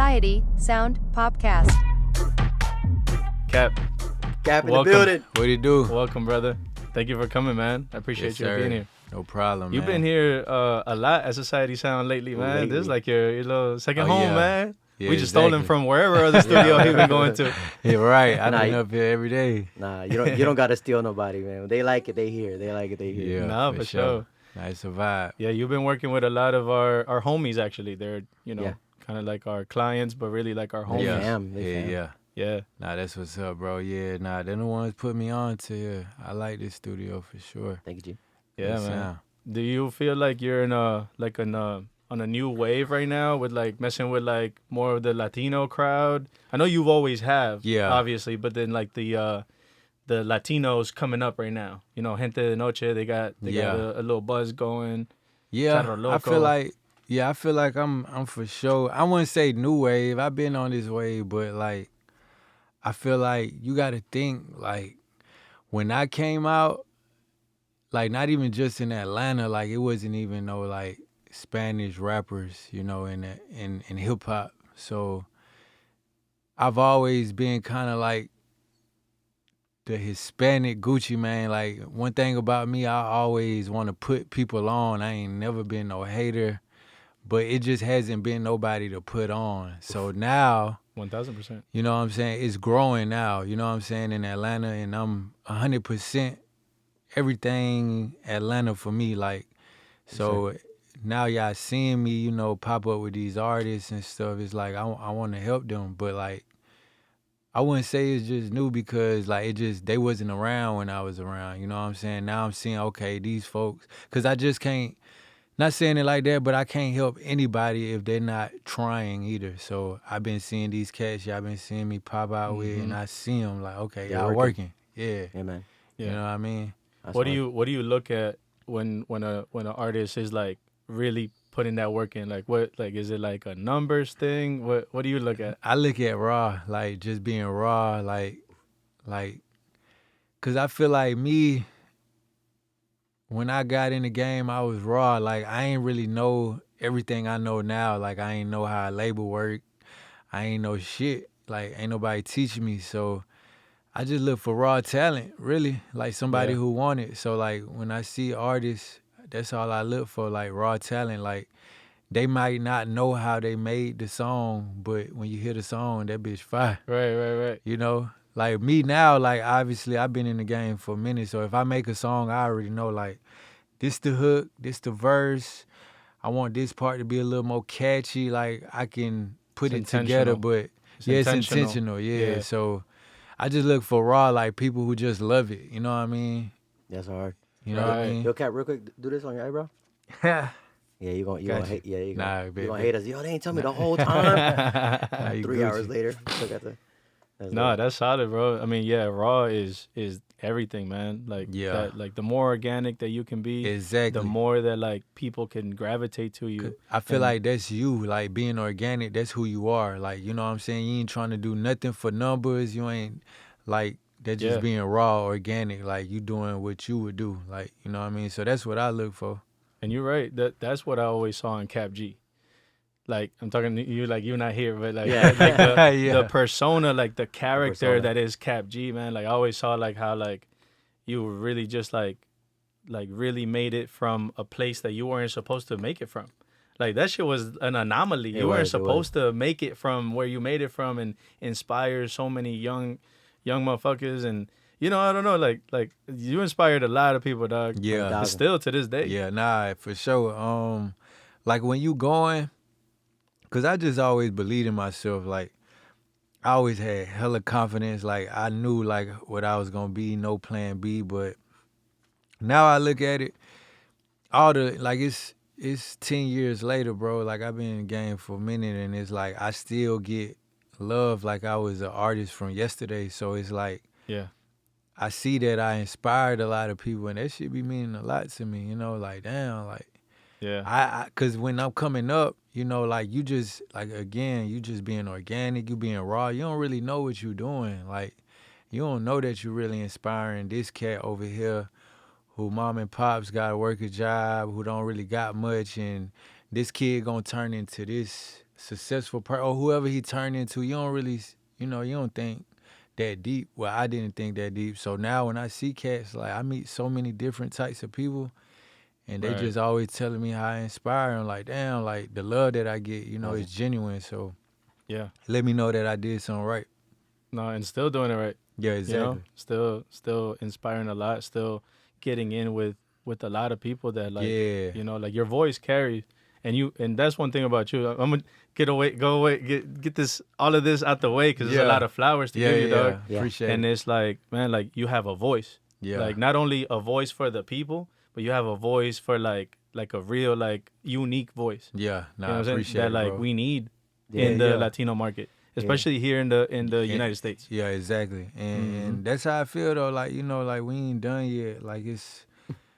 Society Sound Popcast. KAP, KAP in the welcome. building. What do you do? Welcome, brother. Thank you for coming, man. I appreciate Yes, you sir. being here. No problem, You've man. been here a lot at Society Sound lately, man. This is like your little second Oh, home, yeah. man. Yeah, We just stole him exactly. from wherever other studio he's been going to. Yeah, right. I've Nah, been you- up here every day. Nah, you don't gotta steal nobody, man. When they like it, they hear. They like it, they hear. Yeah, Nah, for sure. Nice vibe. Yeah, you've been working with a lot of our homies, actually. They're, Yeah. kind of like our clients, but really like our homies. Yeah, fam, they yeah, fam. yeah. Yeah. Nah, that's what's up, bro. Yeah, nah, they're the ones put me on to you. I like this studio for sure. Thank you, G. Yeah, Good man. sound. Do you feel like you're on a new wave right now with like messing with like more of the Latino crowd? I know you've always have, Yeah. obviously, but then like the Latinos coming up right now. You know, Gente de Noche, they got a little buzz going. Yeah, Carro I feel Loco. like I'm for sure. I wouldn't say new wave. I've been on this wave, but like I feel like you got to think like when I came out, like not even just in Atlanta, like it wasn't even no like Spanish rappers, you know, in hip hop. So I've always been kind of like the Hispanic Gucci man. Like one thing about me, I always want to put people on. I ain't never been no hater, but it just hasn't been nobody to put on. So now, 1000%. you know what I'm saying, it's growing now, you know what I'm saying, in Atlanta, and I'm 100% everything Atlanta for me. Like, so now y'all seeing me, you know, pop up with these artists and stuff. It's like I want to help them, but like I wouldn't say it's just new because like they wasn't around when I was around. You know what I'm saying? Now I'm seeing, okay, these folks, because I just can't, not saying it like that, but I can't help anybody if they're not trying either. So I've been seeing these cats y'all been seeing me pop out with, and I see them like, okay, They're y'all working. working. Yeah. Yeah, man. Yeah. You know what I mean? That's What do hard. you look at when an artist is like really putting that work in? Like what, like is it like a numbers thing? What do you look at? I look at raw, like just being raw, like, cause I feel like me, when I got in the game, I was raw. Like I ain't really know everything I know now. Like I ain't know how a label work. I ain't know shit. Like ain't nobody teaching me. So I just look for raw talent, really. Like somebody Yeah. who want it. So like when I see artists, that's all I look for, like raw talent. Like they might not know how they made the song, but when you hear the song, that bitch fire. Right. You know? Like me now, like obviously I've been in the game for a minute. So if I make a song, I already know like this the hook, this the verse. I want this part to be a little more catchy. Like I can put It's it together, intentional. but It's yeah, intentional. it's intentional. Yeah. Yeah. So I just look for raw, like people who just love it. You know what I mean? That's hard. You know what I Right. mean? Yo, KAP, real quick, do this on your eyebrow. Nah, Yeah, you gonna Gotcha. hate. Yeah, you Nah, gonna, bet, you gonna bet. hate us. Yo, they ain't tell me the whole time. you 3 hours Gucci. later, still got the. No, that's solid, bro. I mean, yeah, raw is everything, man. Like Yeah. that, like the more organic that you can be, Exactly. the more that like people can gravitate to you. I feel And- like that's you, like being organic, that's who you are. Like, you know what I'm saying? You ain't trying to do nothing for numbers. You ain't like that just Yeah. being raw, organic, like you doing what you would do. Like, you know what I mean? So that's what I look for. And you're right. That's what I always saw in KAP G. Like I'm talking to you, like you're not here, but like, Yeah. like the, Yeah. the persona, like the character persona. that is KAP G, man. Like I always saw like how like you were really just like really made it from a place that you weren't supposed to make it from. Like that shit was an anomaly. It You weren't was. supposed to make it from where you made it from, and inspire so many young motherfuckers. And you know, I don't know, like you inspired a lot of people, dog. Yeah. And still to this day. Yeah, nah, for sure. Like when you going, cause I just always believed in myself. Like I always had hella confidence. Like I knew like what I was gonna be, no plan B. But now I look at it, all the like it's 10 years later, bro. Like I've been in the game for a minute, and it's like I still get love like I was an artist from yesterday. So it's like Yeah. I see that I inspired a lot of people, and that shit be meaning a lot to me. You know, like damn, like. Yeah. Cause when I'm coming up, you know, like you just like again, you just being organic, you being raw. You don't really know what you're doing. Like you don't know that you're really inspiring this cat over here, who mom and pops got to work a job, who don't really got much, and this kid gonna turn into this successful person or whoever he turned into, you don't really, you don't think that deep. Well, I didn't think that deep. So now when I see cats, like I meet so many different types of people, and they Right. just always telling me how I inspire them. Like, damn, like the love that I get, is genuine. So Yeah. let me know that I did something right. No, and still doing it right. Yeah, You know, exactly. still inspiring a lot. Still getting in with a lot of people that like, Yeah. like your voice carries. And that's one thing about you. I'm gonna go away, get this all of this out the way because there's a Yeah. lot of flowers to Yeah, give you, dog. Yeah. Appreciate And it. it's like, man, like you have a voice. Yeah. Like not only a voice for the people, but you have a voice for like a real like unique voice. Yeah. You know Nah, what I I'm saying? appreciate That it, like bro. we need Yeah, in the yeah. Latino market, especially here in the United States. Yeah, exactly. And that's how I feel though. Like, like we ain't done yet. Like it's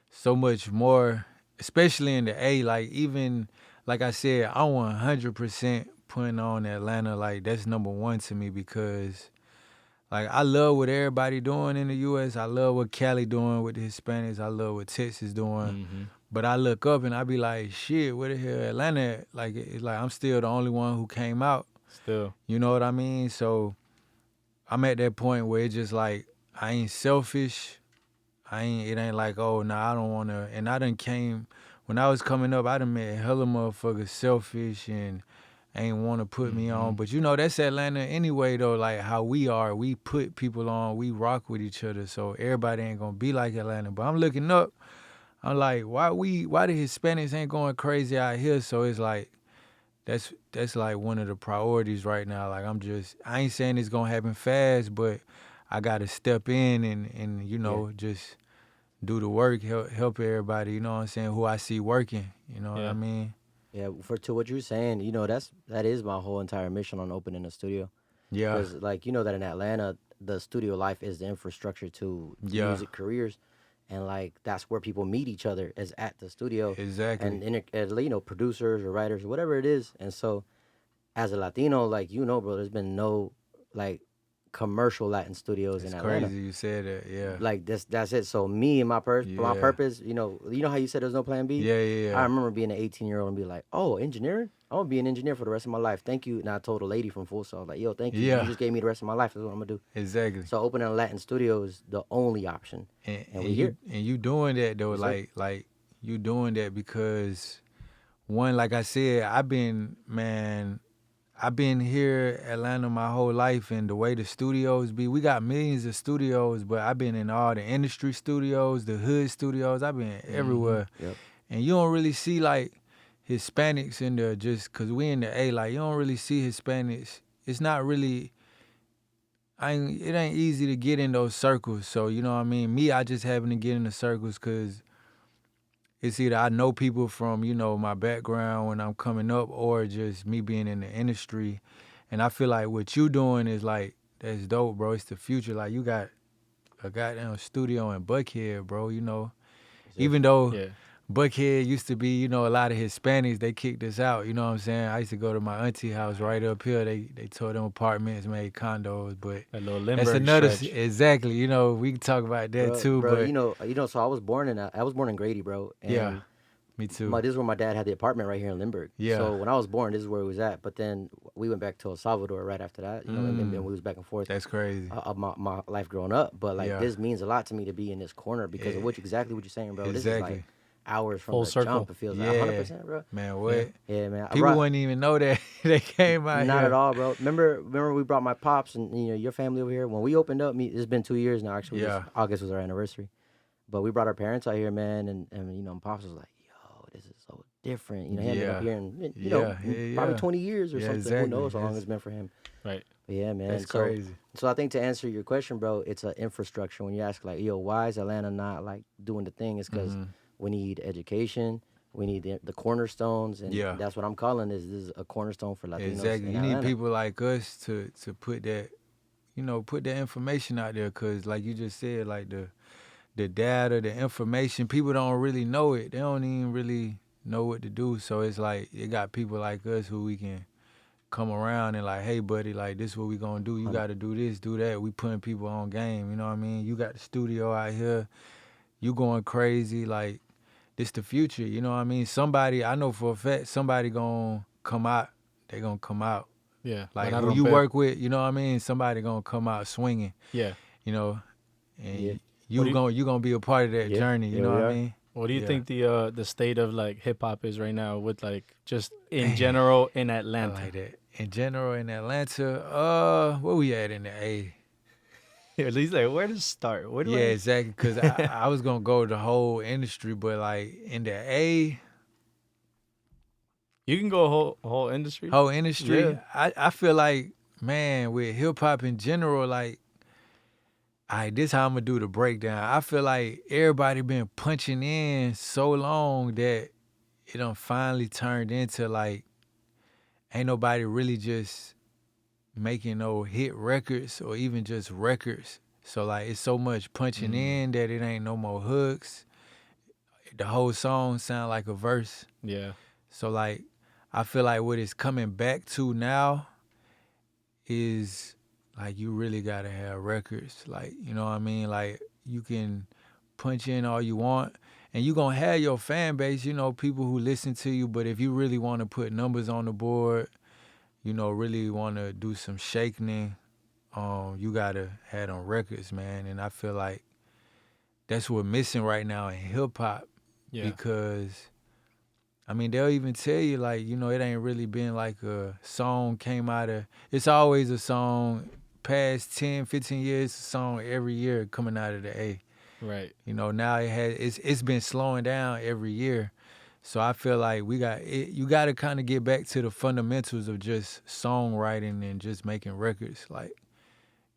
so much more, especially in the A. Like even like I said, I'm 100% putting on Atlanta. Like that's number one to me because like I love what everybody doing in the US. I love what Cali doing with the Hispanics. I love what Texas doing. But I look up and I be like, shit, where the hell Atlanta at? Like it's like I'm still the only one who came out. Still. You know what I mean? So I'm at that point where it's just like I ain't selfish. It ain't like, oh nah, I don't wanna, and I done came when I was coming up, I done met hella motherfuckers selfish and ain't wanna put me on. But that's Atlanta anyway though, like how we are. We put people on, we rock with each other. So everybody ain't gonna be like Atlanta. But I'm looking up, I'm like, why the Hispanics ain't going crazy out here? So it's like that's like one of the priorities right now. Like I ain't saying it's gonna happen fast, but I gotta step in and just do the work, help everybody, you know what I'm saying, who I see working, you know what I mean? Yeah, to what you're saying, that is my whole entire mission on opening a studio. Yeah. Because like that in Atlanta, the studio life is the infrastructure to Yeah. music careers, and like that's where people meet each other is at the studio. Exactly. And producers or writers or whatever it is. And so, as a Latino, like bro, there's been no like commercial Latin studios It's in Atlanta. crazy you said that, yeah. Like that's it. So me and my Yeah. purpose, you know how you said there's no plan B? Yeah. I remember being an 18-year-old and be like, oh, engineering? I'm gonna be an engineer for the rest of my life. Thank you. And I told a lady from Full Sail, like, yo, thank you. Yeah. You just gave me the rest of my life. That's what I'm gonna do. Exactly. So opening a Latin studio is the only option. And we here. you doing that though, Yes, sir. like you doing that because one, like I said, I've been here Atlanta my whole life, and the way the studios be, we got millions of studios, but I've been in all the industry studios, the hood studios, I've been everywhere. Yep. And you don't really see like Hispanics in there just cause we in the A, like you don't really see Hispanics. It's not really, it ain't easy to get in those circles. So, you know what I mean? Me, I just happen to get in the circles cause it's either I know people from, my background when I'm coming up or just me being in the industry. And I feel like what you doing is like, that's dope, bro. It's the future. Like you got a goddamn studio in Buckhead, bro, Even though Yeah. Buckhead used to be, a lot of Hispanics, they kicked us out, you know what I'm saying? I used to go to my auntie house right up here. They tore them apartments, made condos, but That little that's Lindbergh another, stretch. exactly, we can talk about that too, bro, but so I was born in Grady, bro. And yeah, me too. this is where my dad had the apartment right here in Lindbergh. Yeah. So when I was born, this is where he was at. But then we went back to El Salvador right after that, and we was back and forth. That's crazy. Of my life growing up. But like this means a lot to me to be in this corner because of exactly what you're saying, bro. This is Exactly. like hours from Full the circle. jump. It feels like 100%, bro. Man, what? Yeah, man. People wouldn't even know that they came out Not here. at all, bro. Remember we brought my pops and your family over here when we opened up. It's been 2 years now. Actually, August was our anniversary, but we brought our parents out here, man, and my pops was like, "Yo, this is so different." He hadn't been up here in probably 20 years or something. Exactly. Who knows how long it's been for him? Right. But yeah, man. That's crazy. So I think to answer your question, bro, it's an infrastructure. When you ask like, "Yo, why is Atlanta not like doing the thing?" It's because we need education. We need the cornerstones, and that's what I'm calling this is a cornerstone for Latinos. Exactly. In You Atlanta. need people like us to put that, put that information out there, cause like you just said, like the data, the information, people don't really know it. They don't even really know what to do. So it's like it got people like us who we can come around and like, hey buddy, like this is what we gonna do. You gotta do this, do that. We putting people on game, you know what I mean? You got the studio out here, you going crazy, like this the future, you know what I mean? Somebody, I know for a fact, somebody gonna come out they gonna come out. Yeah. Like Van a who you romper. work with, you know what I mean? Somebody gonna come out swinging, Yeah. you know, and Yeah. you gonna be a part of that Yeah. journey. You Yeah, know we what I are. mean? What do you Yeah. think the state of like hip hop is right now with like just in Man. general in I Atlanta? like that. In general, in Atlanta, where we at in the A? At least like where to start? Where do Yeah, I? exactly. Cause I was gonna go the whole industry, but like in the A, You can go whole industry. whole industry, Yeah. I feel like, man, with hip hop in general, like, all right, this how I'm gonna do the breakdown. I feel like everybody been punching in so long that it done finally turned into like ain't nobody really just making no hit records or even just records. So like it's so much punching in that it ain't no more hooks. The whole song sound like a verse. Yeah. So like I feel like what it's coming back to now is like you really gotta have records. Like, you know what I mean? Like you can punch in all you want and you gonna have your fan base, you know, people who listen to you, but if you really wanna put numbers on the board, you know, really wanna do some shaking, you gotta have them records, man. And I feel like that's what's missing right now in hip hop. Yeah. Because I mean, they'll even tell you, like, you know, it ain't really been like a song came out of, it's always a song, past 10, 15 years, a song every year coming out of the A. Right. You know, now it's been slowing down every year. So I feel like you got to kind of get back to the fundamentals of just songwriting and just making records. Like,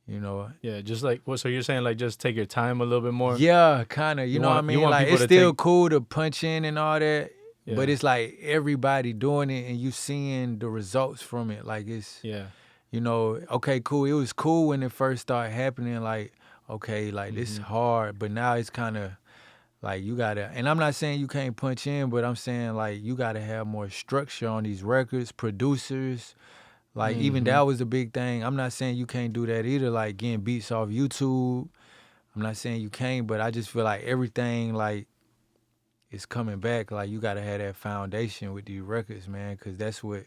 you know. Yeah. Just like what? So you're saying like just take your time a little bit more. Yeah, kind of. You know what I you mean? want Like, people it's to still take- cool to punch in and all that. Yeah. But it's like everybody doing it and you seeing the results from it. Like it's, Yeah. you know, okay, cool. It was cool when it first started happening. Like, okay, like this is hard. But now it's kind of like you got to, and I'm not saying you can't punch in, but I'm saying like you got to have more structure on these records, producers. Like even that was a big thing. I'm not saying you can't do that either, like getting beats off YouTube. I'm not saying you can't, but I just feel like everything like is coming back. Like you gotta have that foundation with these records, man, because that's what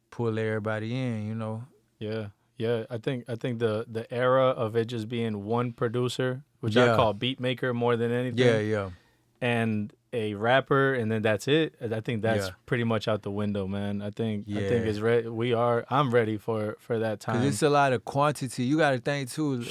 pull everybody in, you know. Yeah. Yeah. I think the era of it just being one producer, which I Yeah. call beat maker more than anything. Yeah. And a rapper, and then that's it. I think that's Yeah. pretty much out the window, man. I think Yeah. it's ready. I'm ready for that time. Cause it's a lot of quantity. You gotta think too.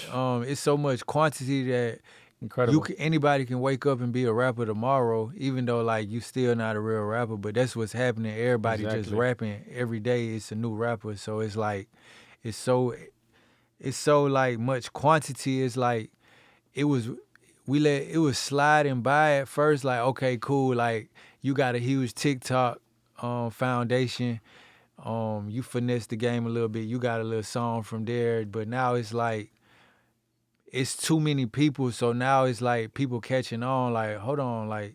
It's so much quantity that Incredible. anybody can wake up and be a rapper tomorrow, even though like you still not a real rapper. But that's what's happening. Everybody just Exactly. rapping every day. It's a new rapper. So it's like, it's so like much quantity. It's like it was sliding by at first. Like okay, cool. Like you got a huge TikTok foundation. You finesse the game a little bit. You got a little song from there. But now it's like, it's too many people, so now it's like people catching on, like, hold on, like,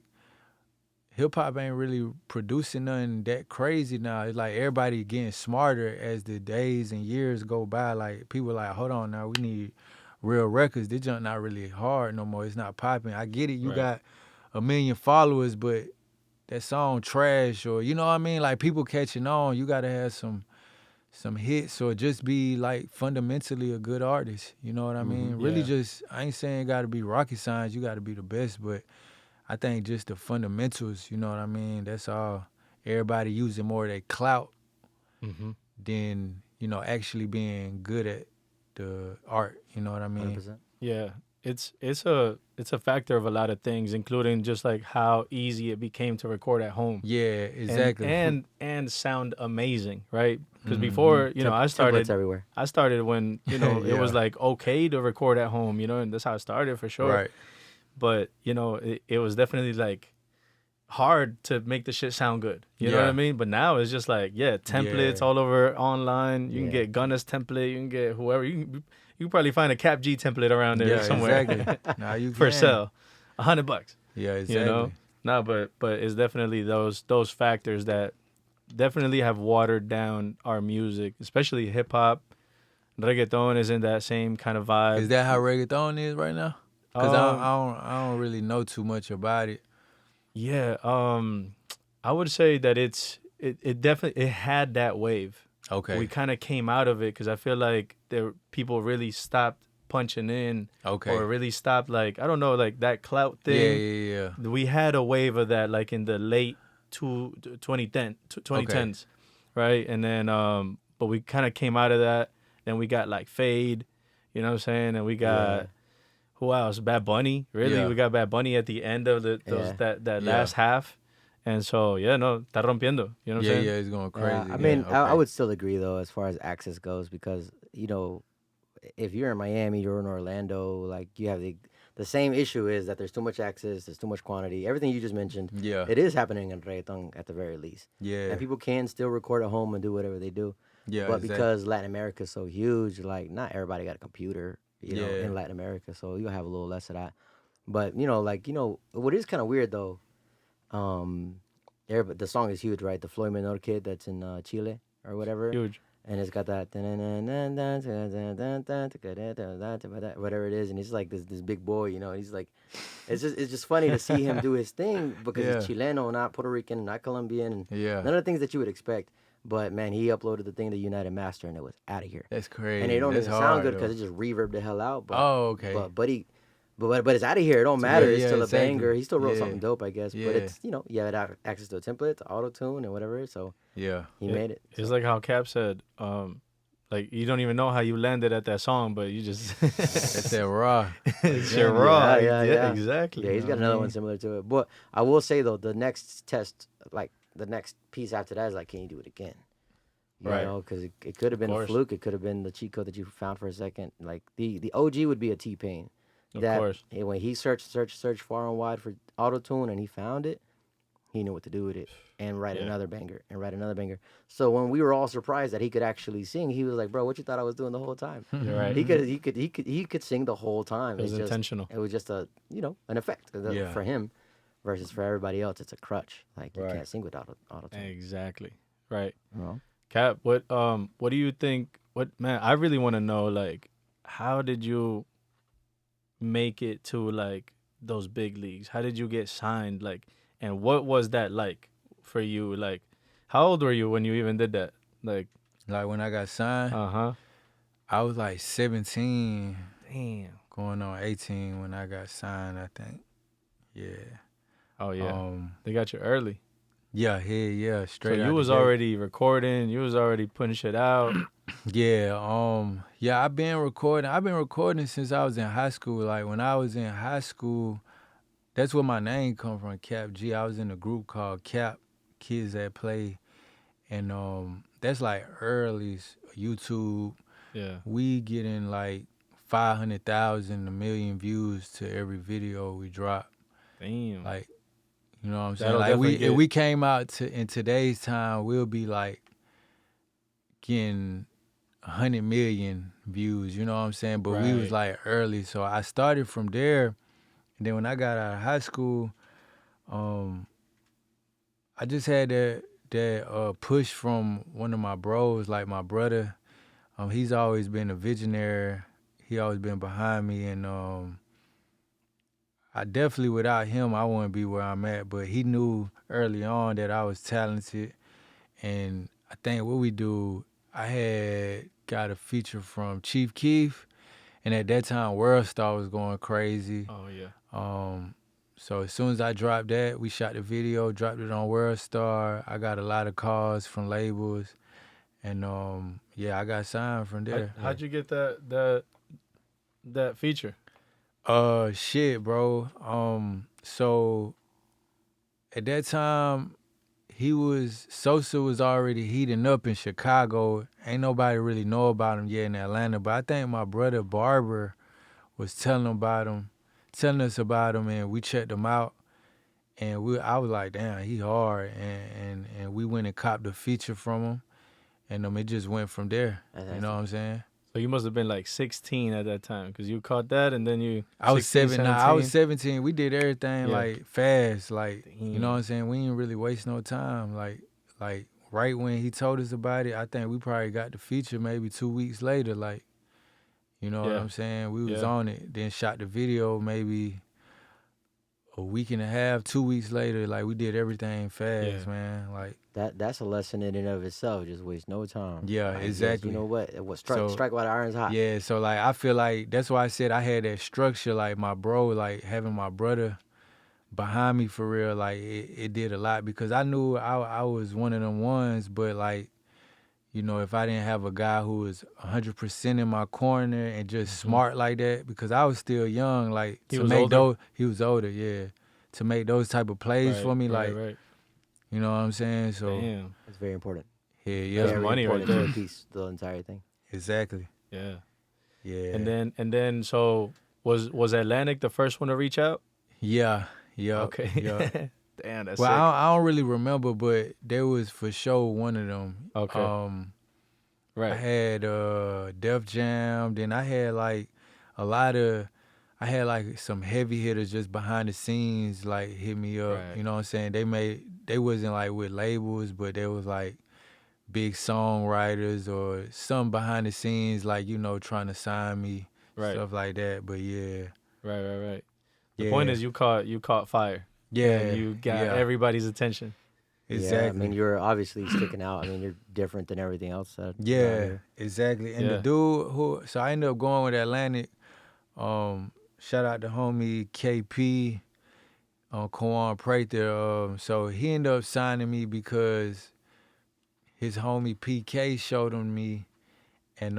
hip-hop ain't really producing nothing that crazy now. It's like everybody getting smarter as the days and years go by. Like, people like, hold on now, we need real records. This junk not really hard no more. It's not popping. I get it, you Right. got 1 million followers, but that song trash, or, you know what I mean? Like, people catching on, you gotta have some hits or just be like fundamentally a good artist. You know what I mean? Really Yeah. just, I ain't saying it gotta be rocket science, you gotta be the best, but I think just the fundamentals, you know what I mean? That's all. Everybody using more of their clout than, you know, actually being good at the art. You know what I mean? 100%. Yeah, it's a factor of a lot of things, including just like how easy it became to record at home. Yeah, exactly. And sound amazing, right? Because before, you know, I started Templates everywhere. when, you know, it was Yeah. like okay to record at home, you know, and that's how I started for sure. Right. But, you know, it was definitely like hard to make the shit sound good. You know what I Yeah. mean? But now it's just like, yeah, templates Yeah. all over online. You can Yeah. get Gunna's template, you can get whoever. You can probably find a KAP G template around there Yeah, somewhere. exactly. Now you For can. sale. $100. Yeah, exactly. You know? No, but it's definitely those factors that definitely have watered down our music, especially hip hop. Reggaeton is in that same kind of vibe. Is that how reggaeton is right now? Because I don't really know too much about it. Yeah, I would say that it definitely had that wave. Okay. We kind of came out of it because I feel like people really stopped punching in. Okay. Or really stopped, like, I don't know, like that clout thing. Yeah. We had a wave of that, like in the late 2010s, right? And then, but we kind of came out of that. Then we got like Fade, you know what I'm saying? And we got, who else? Bad Bunny, really? Yeah. We got Bad Bunny at the end of that last half. And so, no, está rompiendo, you know what I'm saying? Yeah, it's going crazy. I mean, I would still agree, though, as far as access goes, because, you know, if you're in Miami, you're in Orlando, like, you have the same issue is that there's too much access, there's too much quantity. Everything you just mentioned, it is happening in reggaeton at the very least. Yeah. And people can still record at home and do whatever they do. Yeah, but because Latin America is so huge, like, not everybody got a computer, you know, in Latin America, so you'll have a little less of that. But, you know, like, you know, what is kind of weird, though, the song is huge, right? The Floyd Menor kid that's in Chile or whatever. Huge. And it's got that whatever it is, and he's like this big boy, you know. He's like, it's just funny to see him do his thing because he's Chileno, not Puerto Rican, not Colombian, and none of the things that you would expect. But man, he uploaded the thing to United Master, and it was out of here. That's crazy. And it don't That's even sound good though. because it just reverbed the hell out. But, okay. But it's out of here. It don't matter. It's still exactly. a banger. He still wrote something dope, I guess. Yeah. But it's, you know, you have access to a template, to auto tune, and whatever. So he made it. It's like how Cap said, like, you don't even know how you landed at that song, but you just That's that raw. it's your raw. Yeah, exactly. Yeah, he's got another one similar to it. But I will say though, the next test, like the next piece after that is like, can you do it again? You know, because it could have been a fluke. It could have been the cheat code that you found for a second. Like the OG would be a T-Pain. Of course. When he searched far and wide for auto tune and he found it, he knew what to do with it and write another banger and write another banger. So when we were all surprised that he could actually sing, he was like, "Bro, what you thought I was doing the whole time?" You're right. He could sing the whole time. It was It's just, intentional. It was just an effect for him, versus for everybody else, it's a crutch. Like you can't sing without auto tune. Exactly. Right. Well, Cap, what do you think? Man, I really want to know, like, how did you make it to like those big leagues? How did you get signed? Like, and what was that like for you? Like, how old were you when you even did that? Like when I got signed, I was like 17. Damn. Going on 18 when I got signed, I think. Yeah. Oh yeah. They got you early. Yeah, straight. So out you was the gate. already recording. You was already putting shit out. Yeah, I've been recording since I was in high school. Like when I was in high school, that's where my name come from, KAP G. I was in a group called KAP Kids That Play, and that's like early YouTube. Yeah. We getting like 500,000, 1 million views to every video we drop. Damn. Like, you know what I'm saying? That'll Like definitely if we came out in today's time, we'll be like getting 100 million views, you know what I'm saying? But we was like early, so I started from there. And then when I got out of high school, I just had that push from one of my bros, like my brother. He's always been a visionary. He always been behind me, and I definitely, without him, I wouldn't be where I'm at. But he knew early on that I was talented, and I think what we do, I had got a feature from Chief Keef, and at that time, World Star was going crazy. Oh yeah. So as soon as I dropped that, we shot the video, dropped it on World Star. I got a lot of calls from labels, and I got signed from there. How'd you get that feature? Shit, bro. So at that time, Sosa was already heating up in Chicago. Ain't nobody really know about him yet in Atlanta, but I think my brother Barber was telling us about him, and we checked him out, and I was like, damn, he hard, and we went and copped the feature from him, and it just went from there. You know what I'm saying? So you must have been like 16 at that time, because you caught that, and then you. I was 16, 17. I was 17. 17. We did everything like fast, like Damn. you know what I'm saying. We didn't really waste no time. Like right when he told us about it, I think we probably got the feature maybe 2 weeks later. Like, you know what I'm saying. We was on it. Then shot the video maybe a week and a half, 2 weeks later, like we did everything fast, Yeah. man. Like That's a lesson in and of itself. Just waste no time. Yeah, Like, yes, exactly. you know what? So- Strike while the iron's hot. yeah, so like I feel like that's why I said I had that structure, like my bro, like having my brother behind me for real, like it did a lot because I knew I was one of them ones, but like, you know, if I didn't have a guy who was 100% in my corner and just smart like that, because I was still young, like He to was make older? those, he was older, yeah, to make those type of plays for me, like, right. you know what I'm saying? So Damn. It's very important. yeah, That's Very money right important to there. the piece, the entire thing. exactly, Yeah. yeah, And then so was Atlantic the first one to reach out? yeah. Okay. Damn, that's Well, sick. I don't really remember, but there was for sure one of them. Okay. I Right. had Def Jam, then I had like I had like some heavy hitters just behind the scenes like hit me up. Right. You know what I'm saying? They wasn't like with labels, but they was like big songwriters or some behind the scenes, like, you know, trying to sign me, Right. stuff like that. But yeah. Right. The Yeah. point is you caught fire. Yeah. And you got yeah, everybody's attention. exactly. Yeah, I mean, you're obviously sticking out. I mean, you're different than everything else. That out Yeah, here. exactly. And the Yeah. dude so I ended up going with Atlantic. Shout out to homie KP on Kawan Prather. So he ended up signing me because his homie PK showed him me, and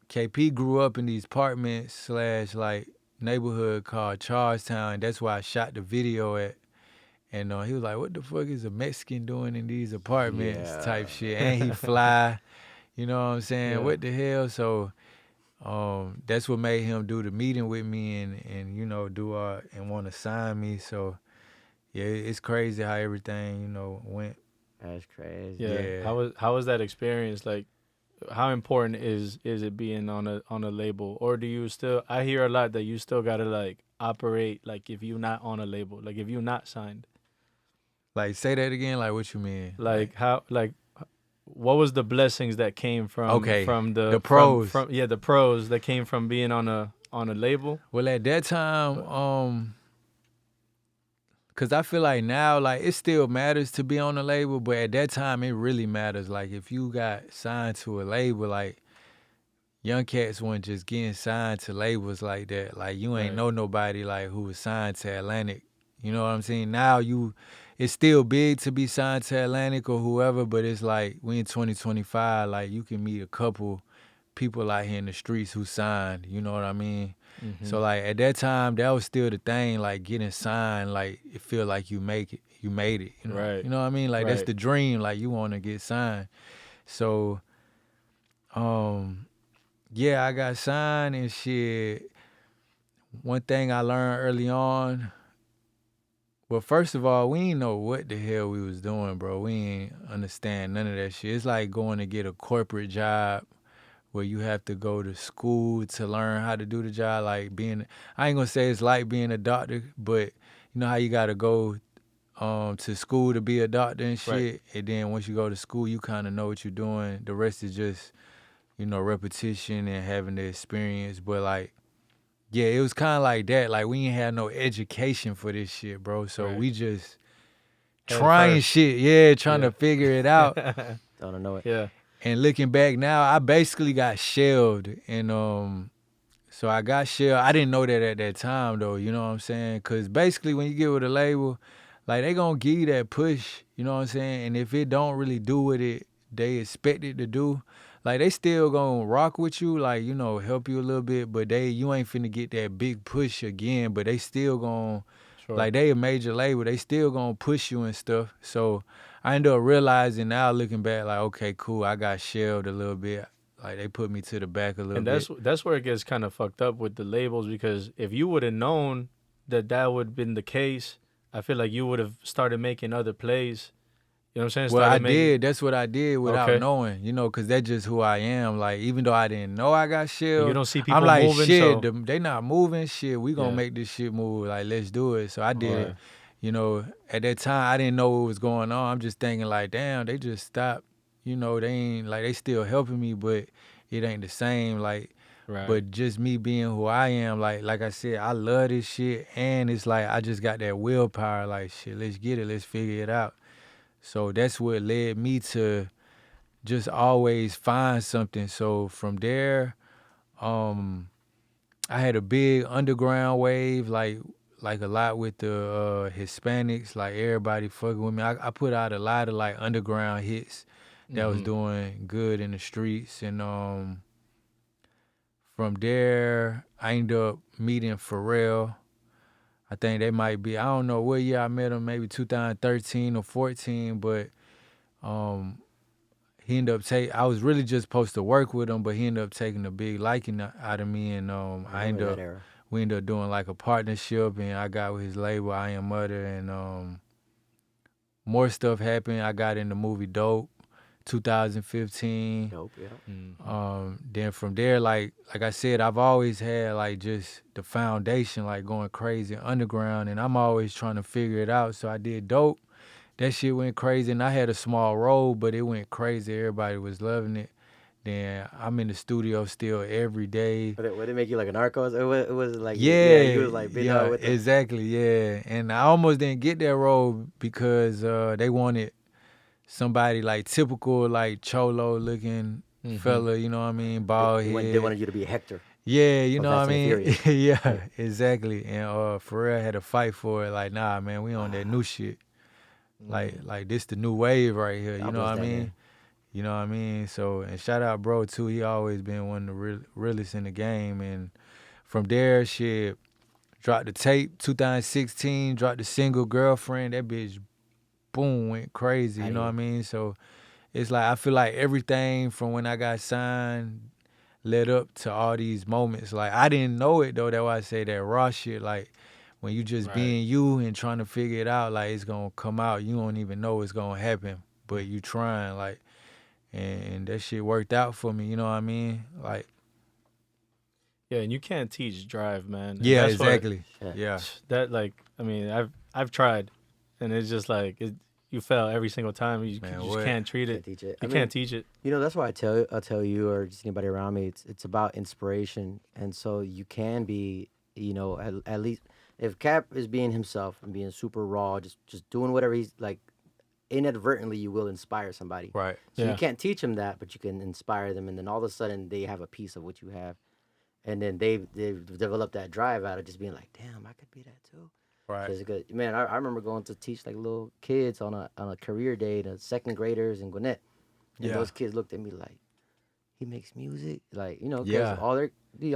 KP grew up in these apartments slash like neighborhood called Charlestown. That's where I shot the video at. And he was like, "What the fuck is a Mexican doing in these apartments?" Yeah. type shit. And he fly. You know what I'm saying? Yeah. What the hell? So that's what made him do the meeting with me and you know, and want to sign me. So yeah, it's crazy how everything, you know, went. That's crazy. Yeah. Yeah. How was that experience? Like how important is it being on a label? Or do you still I hear a lot that you still gotta like operate like if you're not on a label, like if you're not signed. Like, say that again. Like, what you mean? Like how like what was the blessings that came from Okay, from the pros. from the pros that came from being on a label? Well, at that time, cause I feel like now, like it still matters to be on a label, but at that time, it really matters. Like if you got signed to a label, like young cats weren't just getting signed to labels like that. Like you ain't Right. know nobody like who was signed to Atlantic. You know what I'm saying? Now it's still big to be signed to Atlantic or whoever, but it's like we in 2025, like you can meet a couple people out here in the streets who signed, you know what I mean? Mm-hmm. So like at that time, that was still the thing, like getting signed, like it feel like you made it, you know? Right. You know what I mean? Like that's Right. the dream, like you want to get signed. So, yeah, I got signed and shit. One thing I learned early on, well, first of all, we ain't know what the hell we was doing, bro. We ain't understand none of that shit. It's like going to get a corporate job where you have to go to school to learn how to do the job. Like I ain't gonna say it's like being a doctor, but you know how you gotta go to school to be a doctor and shit. Right. And then once you go to school, you kind of know what you're doing. The rest is just, you know, repetition and having the experience. But like, yeah, it was kind of like that. Like we ain't had no education for this shit, bro. So Right. we just Head trying first. shit. Yeah, trying Yeah. to figure it out. Don't know it. Yeah. And looking back now, I basically got shelved. And so I got shelved. I didn't know that at that time though, you know what I'm saying? Cause basically when you get with a label, like they gonna give you that push, you know what I'm saying? And if it don't really do what they expect it to do, like they still gonna rock with you, like, you know, help you a little bit, but you ain't finna get that big push again, but they still gonna, Sure. like they a major label, they still gonna push you and stuff. So I ended up realizing now looking back, like, okay, cool, I got shelved a little bit. Like they put me to the back a little And bit. that's where it gets kind of fucked up with the labels because if you would have known that would have been the case, I feel like you would have started making other plays. You know what I'm saying? Well, I Started making- did. That's what I did without Okay. knowing, you know, because that's just who I am. Like, even though I didn't know I got shelved, You don't see people I'm like, moving, shit, so- they not moving. Shit, we gonna Yeah. make this shit move. Like, let's do it. So I did it. Right. You know, at that time, I didn't know what was going on. I'm just thinking like, damn, they just stopped. You know, they ain't, like, they still helping me, but it ain't the same. Like, Right. But just me being who I am, like I said, I love this shit, and it's like I just got that willpower. Like shit, let's get it, let's figure it out. So that's what led me to just always find something. So from there, I had a big underground wave, like a lot with the Hispanics, like everybody fucking with me. I put out a lot of like underground hits that was doing good in the streets, and from there I ended up meeting Pharrell. I think they might be, I don't know what year I met him, maybe 2013 or 14, but he ended up I was really just supposed to work with him, but he ended up taking a big liking out of me, and I remember that era. we ended up doing like a partnership, and I got with his label, I Am Mother, and more stuff happened. I got in the movie Dope, 2015. Dope, yeah. Then from there, like I said, I've always had like just the foundation, like going crazy underground, and I'm always trying to figure it out. So I did Dope. That shit went crazy, and I had a small role, but it went crazy. Everybody was loving it. Then I'm in the studio still every day. Would it make you like a Narcos? It was like Yeah, he was like been yeah, with the, exactly, yeah. And I almost didn't get that role because they wanted somebody like typical, like cholo looking fella, you know what I mean, bald head. they wanted you to be Hector. Yeah, you from know what I Fast and mean. Yeah, exactly. And Pharrell had to fight for it. Like, nah, man, we on that new shit. Like this the new wave right here. You God know bless what I that mean? man. You know what I mean? So, and shout out bro too. He always been one of the realest in the game. And from there, shit, dropped the tape 2016. Dropped the single Girlfriend. That bitch, boom, went crazy. You know what I mean? So it's like I feel like everything from when I got signed led up to all these moments. Like I didn't know it though. That's why I say that raw shit. Like when you just being you and trying to figure it out, like it's gonna come out. You don't even know it's gonna happen, but you trying like, and that shit worked out for me. You know what I mean? Like Yeah, and you can't teach drive, man. And yeah, that's what- exactly. Yeah, that like, I mean, I've tried, and it's just like you fail every single time. You Man, just what? can't treat it. Can't teach it. You I can't mean, teach it. You know, that's why I'll tell you or just anybody around me, it's about inspiration. And so you can be, you know, at least if Cap is being himself and being super raw, just doing whatever he's like, inadvertently you will inspire somebody. right. So Yeah. you can't teach them that, but you can inspire them, and then all of a sudden they have a piece of what you have, and then they've developed that drive out of just being like, damn, I could be that too. Right. It's good, man. I remember going to teach like little kids on a career day to second graders in Gwinnett, and Yeah. those kids looked at me like, he makes music, like, you know, 'cause Yeah. all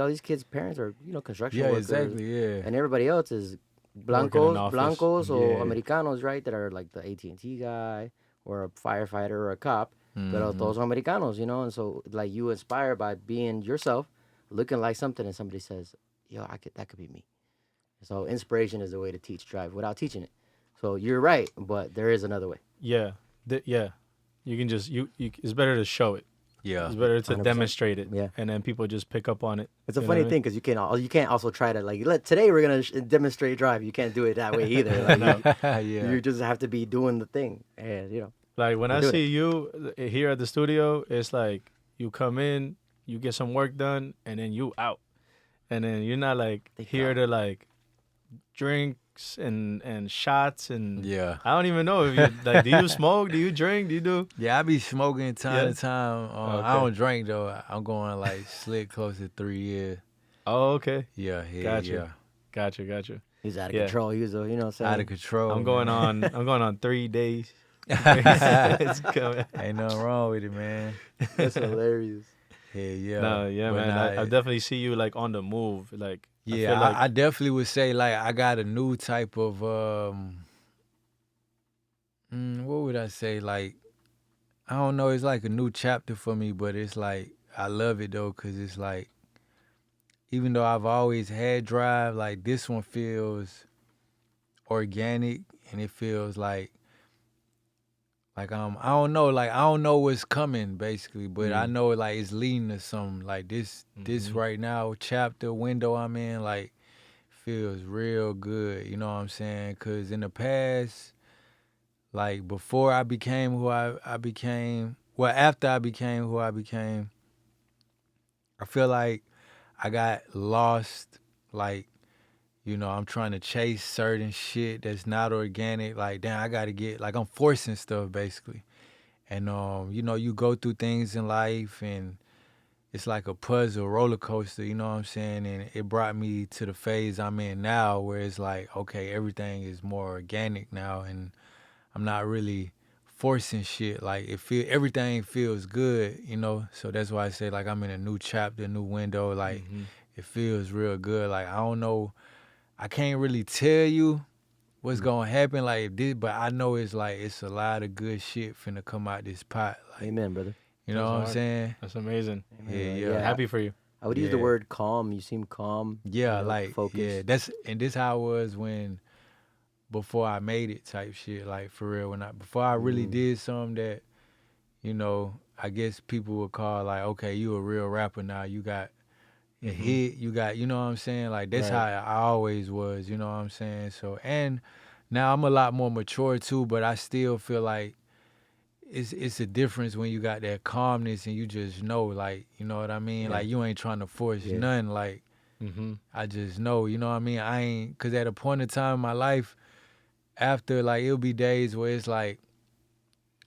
these kids' parents are, you know, construction Yeah, workers, exactly. Yeah. and everybody else is Working in blancos, office. or Yeah. americanos, right? That are like the AT&T guy or a firefighter or a cop. Pero todos son americanos, you know, and so like you inspire by being yourself, looking like something, and somebody says, "Yo, that could be me." So inspiration is the way to teach drive without teaching it. So you're right, but there is another way. Yeah, yeah. You can just you. It's better to show it. Yeah. It's better to 100%. demonstrate it. Yeah. And then people just pick up on it. It's a You know funny what I thing because you can't also try to like today we're gonna demonstrate drive. You can't do it that way either. Like, yeah. you just have to be doing the thing, and you know. Like when I doing see you here at the studio, it's like you come in, you get some work done, and then you out. And then you're not like Thank here God. to like drinks and shots and Yeah. I don't even know if you like. Do you smoke? Do you drink? Do you do? Yeah, I be smoking time Yeah? to time. I Okay. don't drink though. I'm going like slick close to 3 years. Oh, okay. Yeah, yeah, Gotcha. yeah. Gotcha. He's out of Yeah. control. He was, you know what I'm saying? Out of control. I'm going man. on. I'm going on 3 days. It's coming. Ain't nothing wrong with it, man. That's hilarious. Yeah. No, yeah, But man. nah, I definitely see you like on the move. Like I yeah, feel like I definitely would say like I got a new type of what would I say? Like I don't know, it's like a new chapter for me, but it's like I love it though, cause it's like even though I've always had drive, like this one feels organic and it feels like I don't know, like I don't know what's coming basically, but I know like it's leading to something. Like this right now chapter window I'm in like feels real good, you know what I'm saying? Cause in the past, like before I became who I became, well after I became who I became, I feel like I got lost, like, I'm trying to chase certain shit that's not organic. Like, damn, I gotta get, like, I'm forcing stuff basically. And you go through things in life and it's like a puzzle roller coaster, you know what I'm saying? And it brought me to the phase I'm in now where it's like, okay, everything is more organic now and I'm not really forcing shit. Like everything feels good, So that's why I say like I'm in a new chapter, new window. Like it feels real good. Like I don't know, I can't really tell you what's gonna happen like this, but I know it's like it's a lot of good shit finna come out this pot. Like, Amen, brother. you know what I'm saying? That's amazing. Yeah. Happy for you. I would use the word calm. You seem calm. Yeah, like focused. This how I was before I made it type shit. Like for real, before I really did something that, I guess people would call like, okay, you a real rapper now. You got a hit. You got, you know what I'm saying? Like that's how I always was. You know what I'm saying? So and now I'm a lot more mature too, but I still feel like it's a difference when you got that calmness and you just know, like, you know what I mean? Yeah. Like you ain't trying to force nothing. Like I just know, you know what I mean? I ain't, cause at a point in time in my life, after like it'll be days where it's like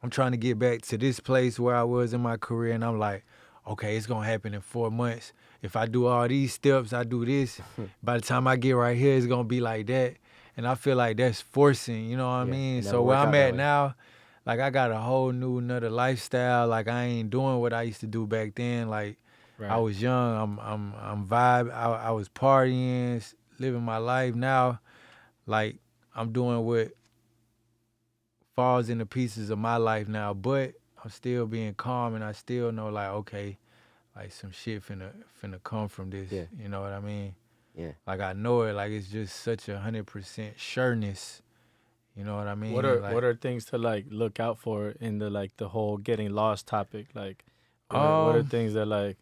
I'm trying to get back to this place where I was in my career, and I'm like, okay, it's gonna happen in 4 months. If I do all these steps, I do this. By the time I get right here, it's gonna be like that. And I feel like that's forcing, you know what I mean? So where I'm at now, like I got a whole another lifestyle. Like I ain't doing what I used to do back then. Like I was young, I'm vibe. I was partying, living my life. Now, like I'm doing what falls into pieces of my life now, but I'm still being calm and I still know like, okay, like some shit finna come from this. Yeah. You know what I mean? Yeah. Like I know it. Like it's just such 100% sureness. You know what I mean? What are things to like look out for in the whole getting lost topic? Like, what are things that like?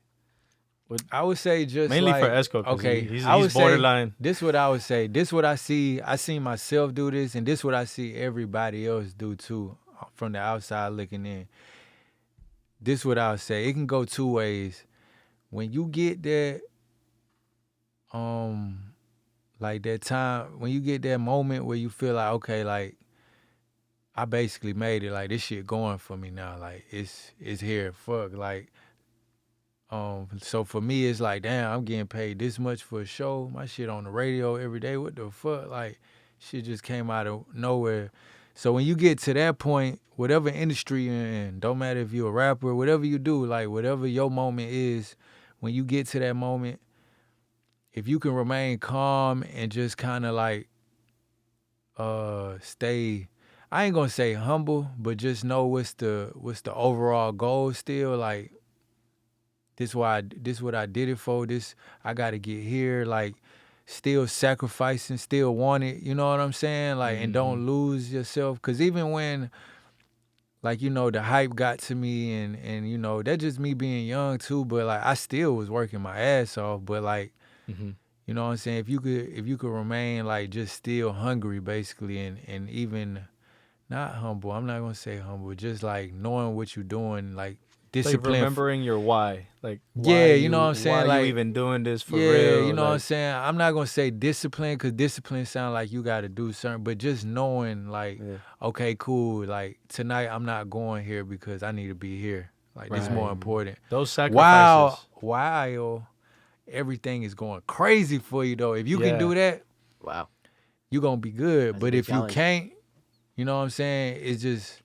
I would say just mainly like, for Esco. Okay, he's I would borderline. Say, this what I would say. This what I see. I seen myself do this, and this what I see everybody else do too, from the outside looking in. This what I would say. It can go two ways. When you get that, like that time, when you get that moment where you feel like, okay, like I basically made it. Like this shit going for me now. Like it's here. Fuck. Like, so for me, it's like, damn, I'm getting paid this much for a show. My shit on the radio every day. What the fuck? Like, shit just came out of nowhere. So when you get to that point, whatever industry you're in, don't matter if you're a rapper, whatever you do, like whatever your moment is, when you get to that moment, if you can remain calm and just kind of like stay, I ain't gonna say humble, but just know what's the overall goal still. Like this what I did it for. This I gotta get here. Like still sacrificing, still want it. You know what I'm saying? Like and don't lose yourself. Cause even when like, the hype got to me and that's just me being young too, but like I still was working my ass off. But like you know what I'm saying? If you could remain like just still hungry basically and even not humble, I'm not gonna say humble, just like knowing what you're doing, like discipline. Like remembering your why. Like yeah, you know what I'm saying? Why like, you even doing this for yeah, real? You know like, what I'm saying? I'm not gonna say discipline because discipline sound like you gotta do something, but just knowing like, okay, cool, like tonight I'm not going here because I need to be here. Like this is more important. Those sacrifices. While everything is going crazy for you though. If you can do that, wow, you're gonna be good. That's but if challenge. You can't, you know what I'm saying? It's just,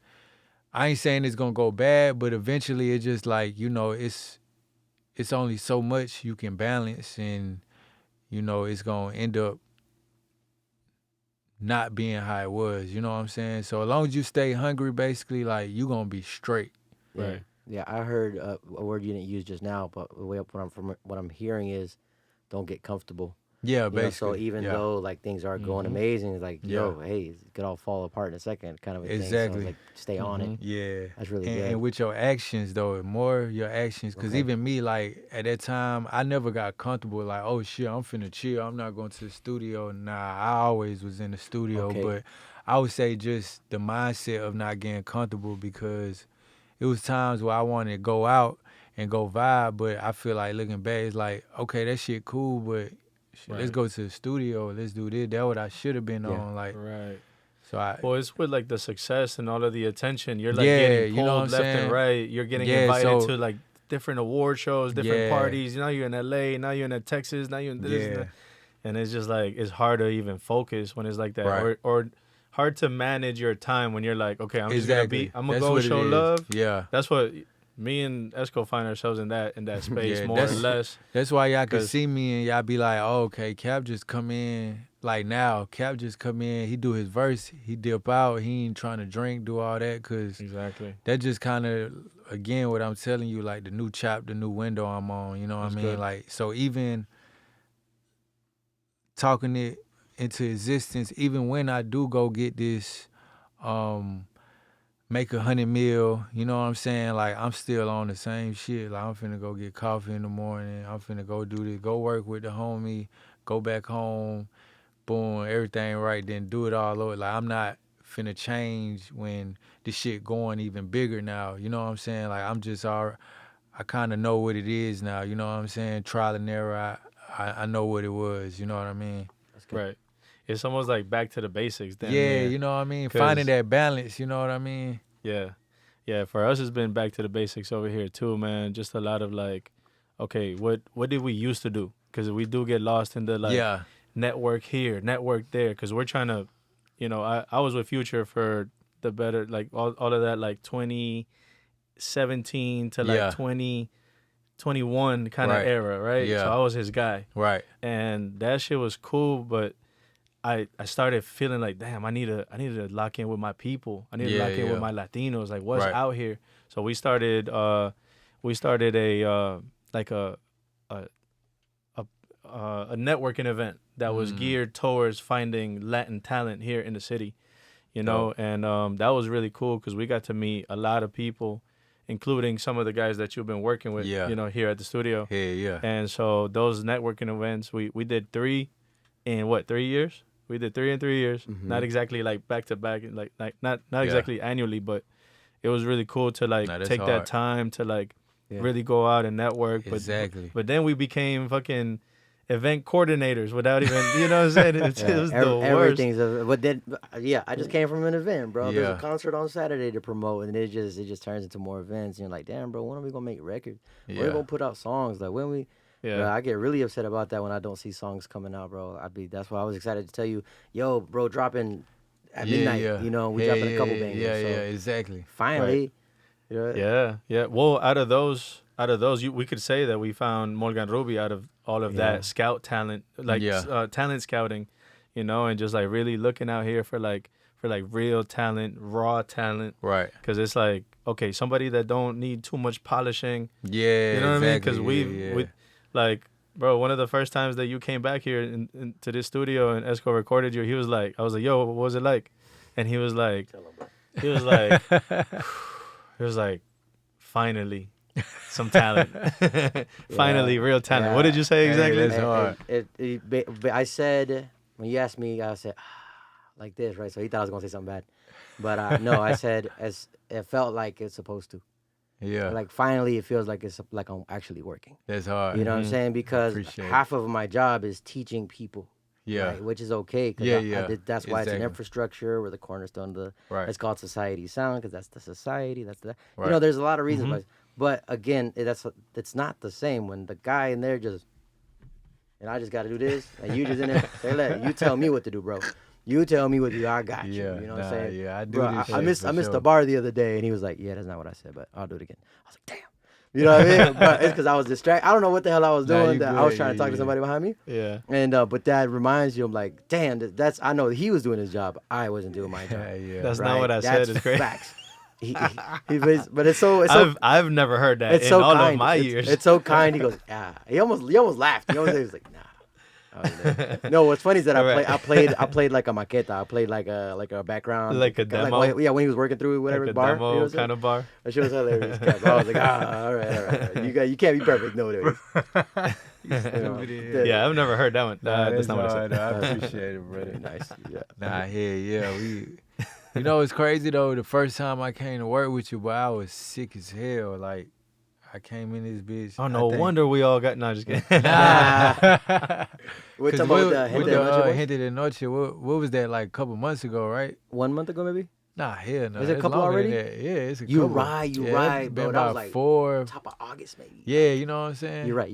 I ain't saying it's gonna go bad, but eventually it's just like, it's only so much you can balance and, it's gonna end up not being how it was. You know what I'm saying? So as long as you stay hungry, basically, like you gonna be straight. Yeah. Right. Yeah, I heard a word you didn't use just now, but the way what I'm hearing is, don't get comfortable. Yeah, basically. basically. So even though like things are going amazing, it's like hey, it could all fall apart in a second, kind of a thing. So it's like stay on it. Yeah, that's really good. And with your actions though, more your actions, because even me, like at that time, I never got comfortable. Like, oh shit, I'm finna chill. I'm not going to the studio. Nah, I always was in the studio, but I would say just the mindset of not getting comfortable because it was times where I wanted to go out and go vibe. But I feel like looking back, it's like, okay, that shit cool, but shit, let's go to the studio. Let's do this. That's what I should have been on. Like, right. So well, it's with like the success and all of the attention. You're like Yeah, getting you know what pulled I'm left saying? and right. You're getting Yeah, invited so- to like different award shows, different Yeah. parties. Now you're in LA. Now you're in Texas. Now you're in this. Yeah. And it's just like it's hard to even focus when it's like that, Right. or hard to manage your time when you're like, okay, I'm just Exactly. I'm gonna That's go what it show is. love. Yeah. That's what me and Esco find ourselves in that space Yeah, more or that's- less. That's why y'all can 'Cause- see me and y'all be like, oh, okay, Cap just come in. Like now, Cap just come in, he do his verse, he dip out, he ain't trying to drink, do all that, because Exactly. that just kind of, again, what I'm telling you, like the new chapter, the new window I'm on, you know what That's I mean? good. Like, so even talking it into existence, even when I do go get this, make 100 mil, you know what I'm saying? Like, I'm still on the same shit. Like, I'm finna go get coffee in the morning. I'm finna go do this, go work with the homie, go back home, boom, everything right, then do it all over. Like, I'm not finna change when this shit going even bigger now. You know what I'm saying? Like, I'm just I kind of know what it is now. You know what I'm saying? Trial and error. I know what it was. You know what I mean? That's good. Right. It's almost like back to the basics. Then, Yeah, you know what I mean? 'Cause- Finding that balance. You know what I mean? Yeah. Yeah, for us it's been back to the basics over here too, man. Just a lot of like, okay, what did we used to do? Because we do get lost in the like Yeah. network here, network there. Because we're trying to, I was with Future for the better like all of that like 2017 to like Yeah. 2021 kind of Right. era, right? Yeah. So I was his guy, Right. and that shit was cool, but I started feeling like, damn, I need to lock in with my people. I need to Yeah, lock in with yeah. my Latinos. Like, what's Right. out here? So we started a like a networking event that was geared towards finding Latin talent here in the city, and that was really cool because we got to meet a lot of people, including some of the guys that you've been working with, Yeah. here at the studio. Yeah. And so those networking events, we did 3 in 3 years? We did 3 in 3 years. Mhm. Not exactly like back to back, like not Yeah. exactly annually, but it was really cool to like Nah, that's take that hard. time to like Yeah. really go out and network. Exactly. But then we became fucking event coordinators without even, you know what I'm saying? It was the worst. Everything's but then I just came from an event, bro. There's Yeah. a concert on Saturday to promote, and it just turns into more events. And you're like, damn, bro, when are we gonna make records? When are we Yeah. gonna put out songs? Like when we. Yeah. Bro, I get really upset about that when I don't see songs coming out, bro. That's why I was excited to tell you, yo, bro, dropping at midnight. You know, we dropping a couple bangers. Yeah, so yeah, exactly. finally, Yeah. Well, out of those, we could say that we found Morgan Ruby out of all of Yeah. that scout talent, like Yeah. talent scouting, and just like really looking out here for real talent, raw talent. Right. Because it's like, okay, somebody that don't need too much polishing. Yeah, You know what I mean? exactly. Because we like, bro, one of the first times that you came back here to this studio and Esco recorded you, I was like, yo, what was it like? And he was like, finally, some talent. Finally, real talent. Yeah. What did you say exactly? that's hard. But I said, when you asked me, I said, like this, right? So he thought I was gonna say something bad, but no, I said as it felt like it's supposed to. Yeah, Like finally, it feels like it's like I'm actually working. that's hard. You know what I'm saying? Because Appreciate it. half of my job is teaching people. Yeah. Right? Which is okay. 'Cause Yeah, that's why it's an exactly. infrastructure. We're the cornerstone of the. Right. It's called society sound because that's the society. That's the. Right. You know, there's a lot of reasons Mhm. why. But again, it's not the same when the guy in there just. And I just got to do this, and you just in there. You tell me what to do, bro. You tell me what to do. I got you. Yeah, You know what nah, I'm saying? yeah, I do Bro, this I shit missed for I missed sure. the bar the other day, and he was like, "Yeah, that's not what I said, but I'll do it again." I was like, "Damn." You know what I mean? But it's because I was distracted. I don't know what the hell I was Nah, doing. you I was good, trying to talk to yeah. somebody behind me. Yeah. And but that reminds you, I'm like, damn, that's I know he was doing his job. I wasn't doing my job. Yeah. That's right? not what I said. That's It's great. facts. But it's so I've never heard that it's in so all kind. of my It's- years. It's so kind. He goes, he almost laughed. He was like, nah. I was like, no, what's funny is that Right. I played like a maqueta. I played like a background, Like a demo? when he was working through whatever like a bar. demo you know what I'm saying? kind of bar. That shit was hilarious. I was like, all right. You can't be perfect. No, there is. Yeah, I've never heard that one. That's not what I said. I appreciate it, Very brother. nice. Yeah. Nah, yeah. You know, it's crazy though. The first time I came to work with you, boy, I was sick as hell. Like, I came in this bitch. Oh, no wonder we all got. No, just kidding. We're talking about with the Gente de Noche boys? Gente de Noche, what was that, like a couple months ago, right? 1 month ago, maybe? Nah, hell no. Is it a It's couple longer than already? that. Yeah, it's a You couple. right, yeah, right, it's bro. been That was about like 4. top of August, maybe. Yeah, you know what I'm saying? You're right.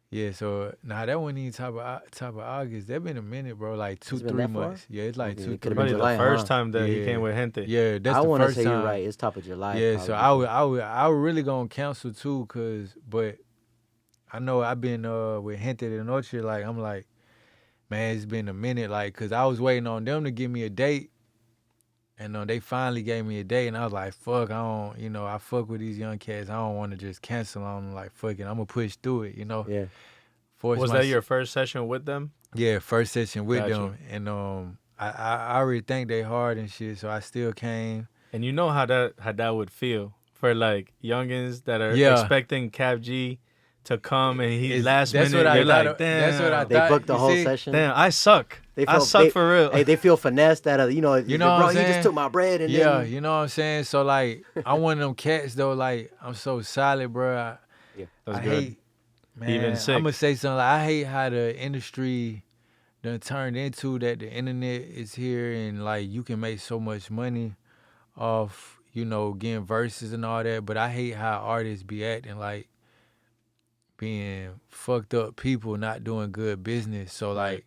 Yeah, so that wasn't even top of August. That been a minute, bro. Like 2, It's been 3 that far? months. Yeah, it's like Okay, 2, it could've 3 been Probably July, the first huh? time that he Yeah. came with Gente. Yeah, that's I the want to first say time. you're right. It's top of July. Yeah, so probably. I was really gonna cancel too, but I know I've been with Gente de Noche. Like I'm like, man, it's been a minute. Like, cause I was waiting on them to give me a date, and they finally gave me a date, and I was like, fuck, I don't, I fuck with these young cats. I don't want to just cancel on them. Like, fuck it, I'm gonna push through it. Yeah. Was that your first session with them? Yeah, first session with Gotcha. them, and I already think they hard and shit, so I still came. And you know how that would feel for like youngins that are Yeah. expecting KAP G to come and he's It's- last that's minute. what I You're thought like, of- damn. that's what I They thought. booked the You whole see? session. Damn, I suck. They I suck for real. Hey, they feel finessed out of You know what bro, I'm you saying? just took my bread and Yeah, then you know what I'm saying? So, like, I'm one of them cats, though, like, I'm so solid, bro. That's I good. hate, man, Even I'm sick. going to say something. Like, I hate how the industry done turned into that the internet is here and, like, you can make so much money off, getting verses and all that. But I hate how artists be acting like being fucked up people, not doing good business. So, like,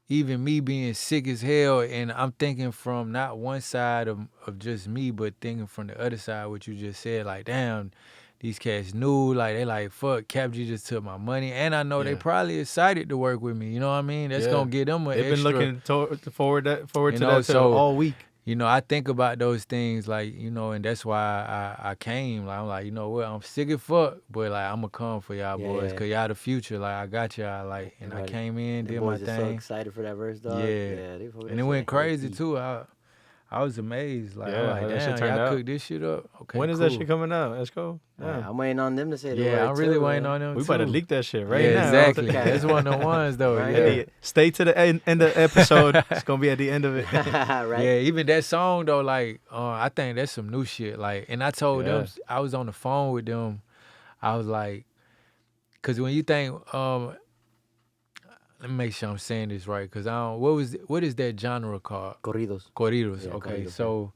even me being sick as hell, and I'm thinking from not one side of just me, but thinking from the other side, what you just said, like, damn, these cats knew, like, they like, fuck, KAP G just took my money, and I know they Yeah. probably excited to work with me, you know what I mean? That's Yeah. gonna get them an They've extra. been looking forward to You that know, so- all week. I think about those things, like, and that's why I came. Like, I'm like, you know what, I'm sick as fuck, but, like, I'm going to come for y'all Yeah, boys, yeah. because y'all the future. Like, I got y'all, like, and I Right. came in, the did my boys are so thing. excited for that verse, dog. Yeah. They fuck with And that it went shit crazy, heavy. too. I was amazed. Like, Yeah, I'm how like, that shit damn, turned y'all out. cooked this shit up? Okay, When is that cool. shit coming out? Let's go. Right, Yeah. I'm waiting on them to say the Yeah, word I'm really too, waiting man. on them, We too. better leak that shit right Yeah, now. exactly. Okay. That's one of the ones, though. Right. Yeah. Yeah. Stay to the end of the episode. It's going to be at the end of it. right? Yeah, even that song though, like, I think that's some new shit. Like, and I told them, Yeah. I was on the phone with them. I was like, cause when you think, let me make sure I'm saying this right, cause I don't. What is that genre called? Corridos. Corridos. Yeah, Okay, corridos, so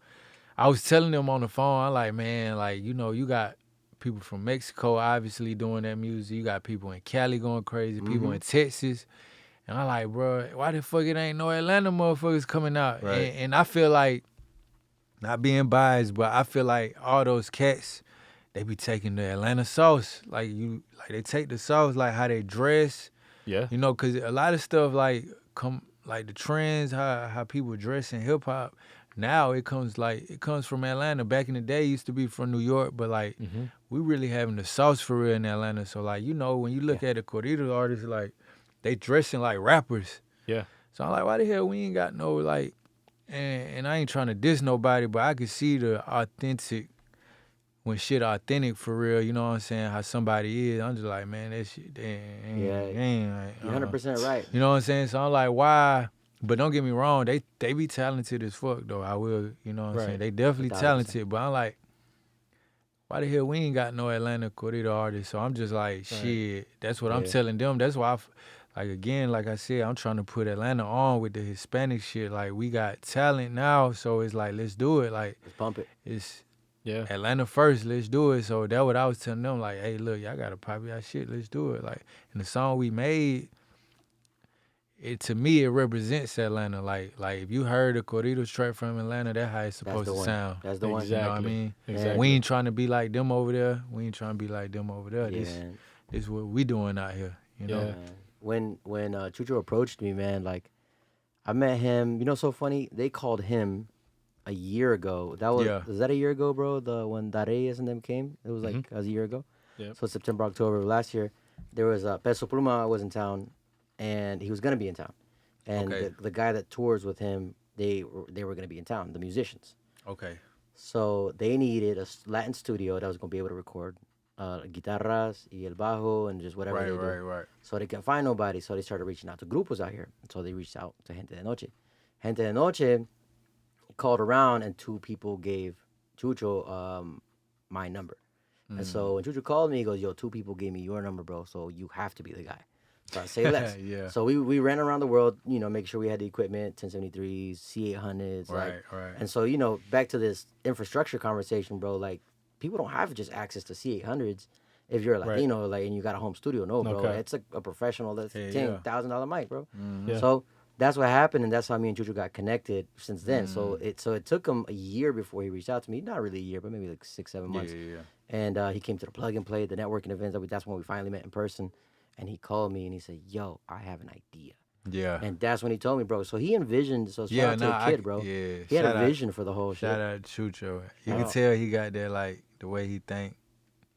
I was telling them on the phone. I'm like, man, like, you got people from Mexico obviously doing that music. You got people in Cali going crazy. People in Texas. And I'm like, bro, why the fuck it ain't no Atlanta motherfuckers coming out? Right. And I feel like, not being biased, but I feel like all those cats, they be taking the Atlanta sauce. Like they take the sauce, like how they dress, Yeah. cause a lot of stuff like the trends, how people dress in hip hop. Now it comes from Atlanta. Back in the day, it used to be from New York, but like we really having the sauce for real in Atlanta. So like when you look at the corrido artists, like they dressing like rappers. Yeah. So I'm like, why the hell we ain't got no like, and I ain't trying to diss nobody, but I could see the authentic, when shit authentic for real, you know what I'm saying, how somebody is. I'm just like, man, that shit, damn, You're 100% right. You know what I'm saying? So I'm like, why? But don't get me wrong, they be talented as fuck though. I will, you know what I'm Right. saying? They definitely 1,000%. talented, but I'm like, why the hell we ain't got no Atlanta corrido artists? So I'm just like, shit, that's what I'm Yeah. telling them. That's why like I said, I'm trying to put Atlanta on with the Hispanic shit. Like, we got talent now, so it's like, let's do it. Like, Let's pump it. it's Yeah. Atlanta first, let's do it. So that's what I was telling them, like, hey, look, y'all gotta pop y'all shit, let's do it. Like, and the song we made, to me, it represents Atlanta. Like if you heard a corridos track from Atlanta, that's how it's supposed the to one. sound. That's the one. You know what I Exactly. mean? Exactly. We ain't trying to be like them over there. We ain't trying to be like them over there. Yeah, This man. is what we doing out here. You know? Yeah. Man. When Chucho approached me, man, like I met him. You know, so funny. They called him a year ago. That was that a year ago, bro? When Dareyes and them came, it was like a year ago. Yep. So September, October of last year, there was Peso Pluma was in town, and he was gonna be in town, and Okay. the guy that tours with him, they were gonna be in town, the musicians. Okay. So they needed a Latin studio that was gonna be able to record guitarras y el bajo and just whatever they do. Right. So they couldn't find nobody, so they started reaching out to grupos out here. So they reached out to Gente de Noche. Gente de Noche called around, and 2 people gave Chucho my number. And so when Chucho called me, he goes, "Yo, 2 people gave me your number, bro. So you have to be the guy." So I say less. Yeah. So we ran around the world, make sure we had the equipment, 1073s, C800s, Right. And so back to this infrastructure conversation, bro. Like people don't have just access to C800s. If you're a Latino, and you got a home studio, no, bro. Okay. It's a professional. That's $10,000 mic, bro. Yeah. So that's what happened, and that's how me and Chucho got connected since then. So it took him a year before he reached out to me. Not really a year, but maybe like 6-7 months. Yeah. And he came to the Plug and Play, the networking events. That's when we finally met in person. And he called me and he said, "Yo, I have an idea." Yeah. And that's when he told me, bro. So he envisioned. So shout out to the kid, bro. Yeah. He had a vision for the whole shit. Shout out to Chucho. You can tell he got that, like, the way he think.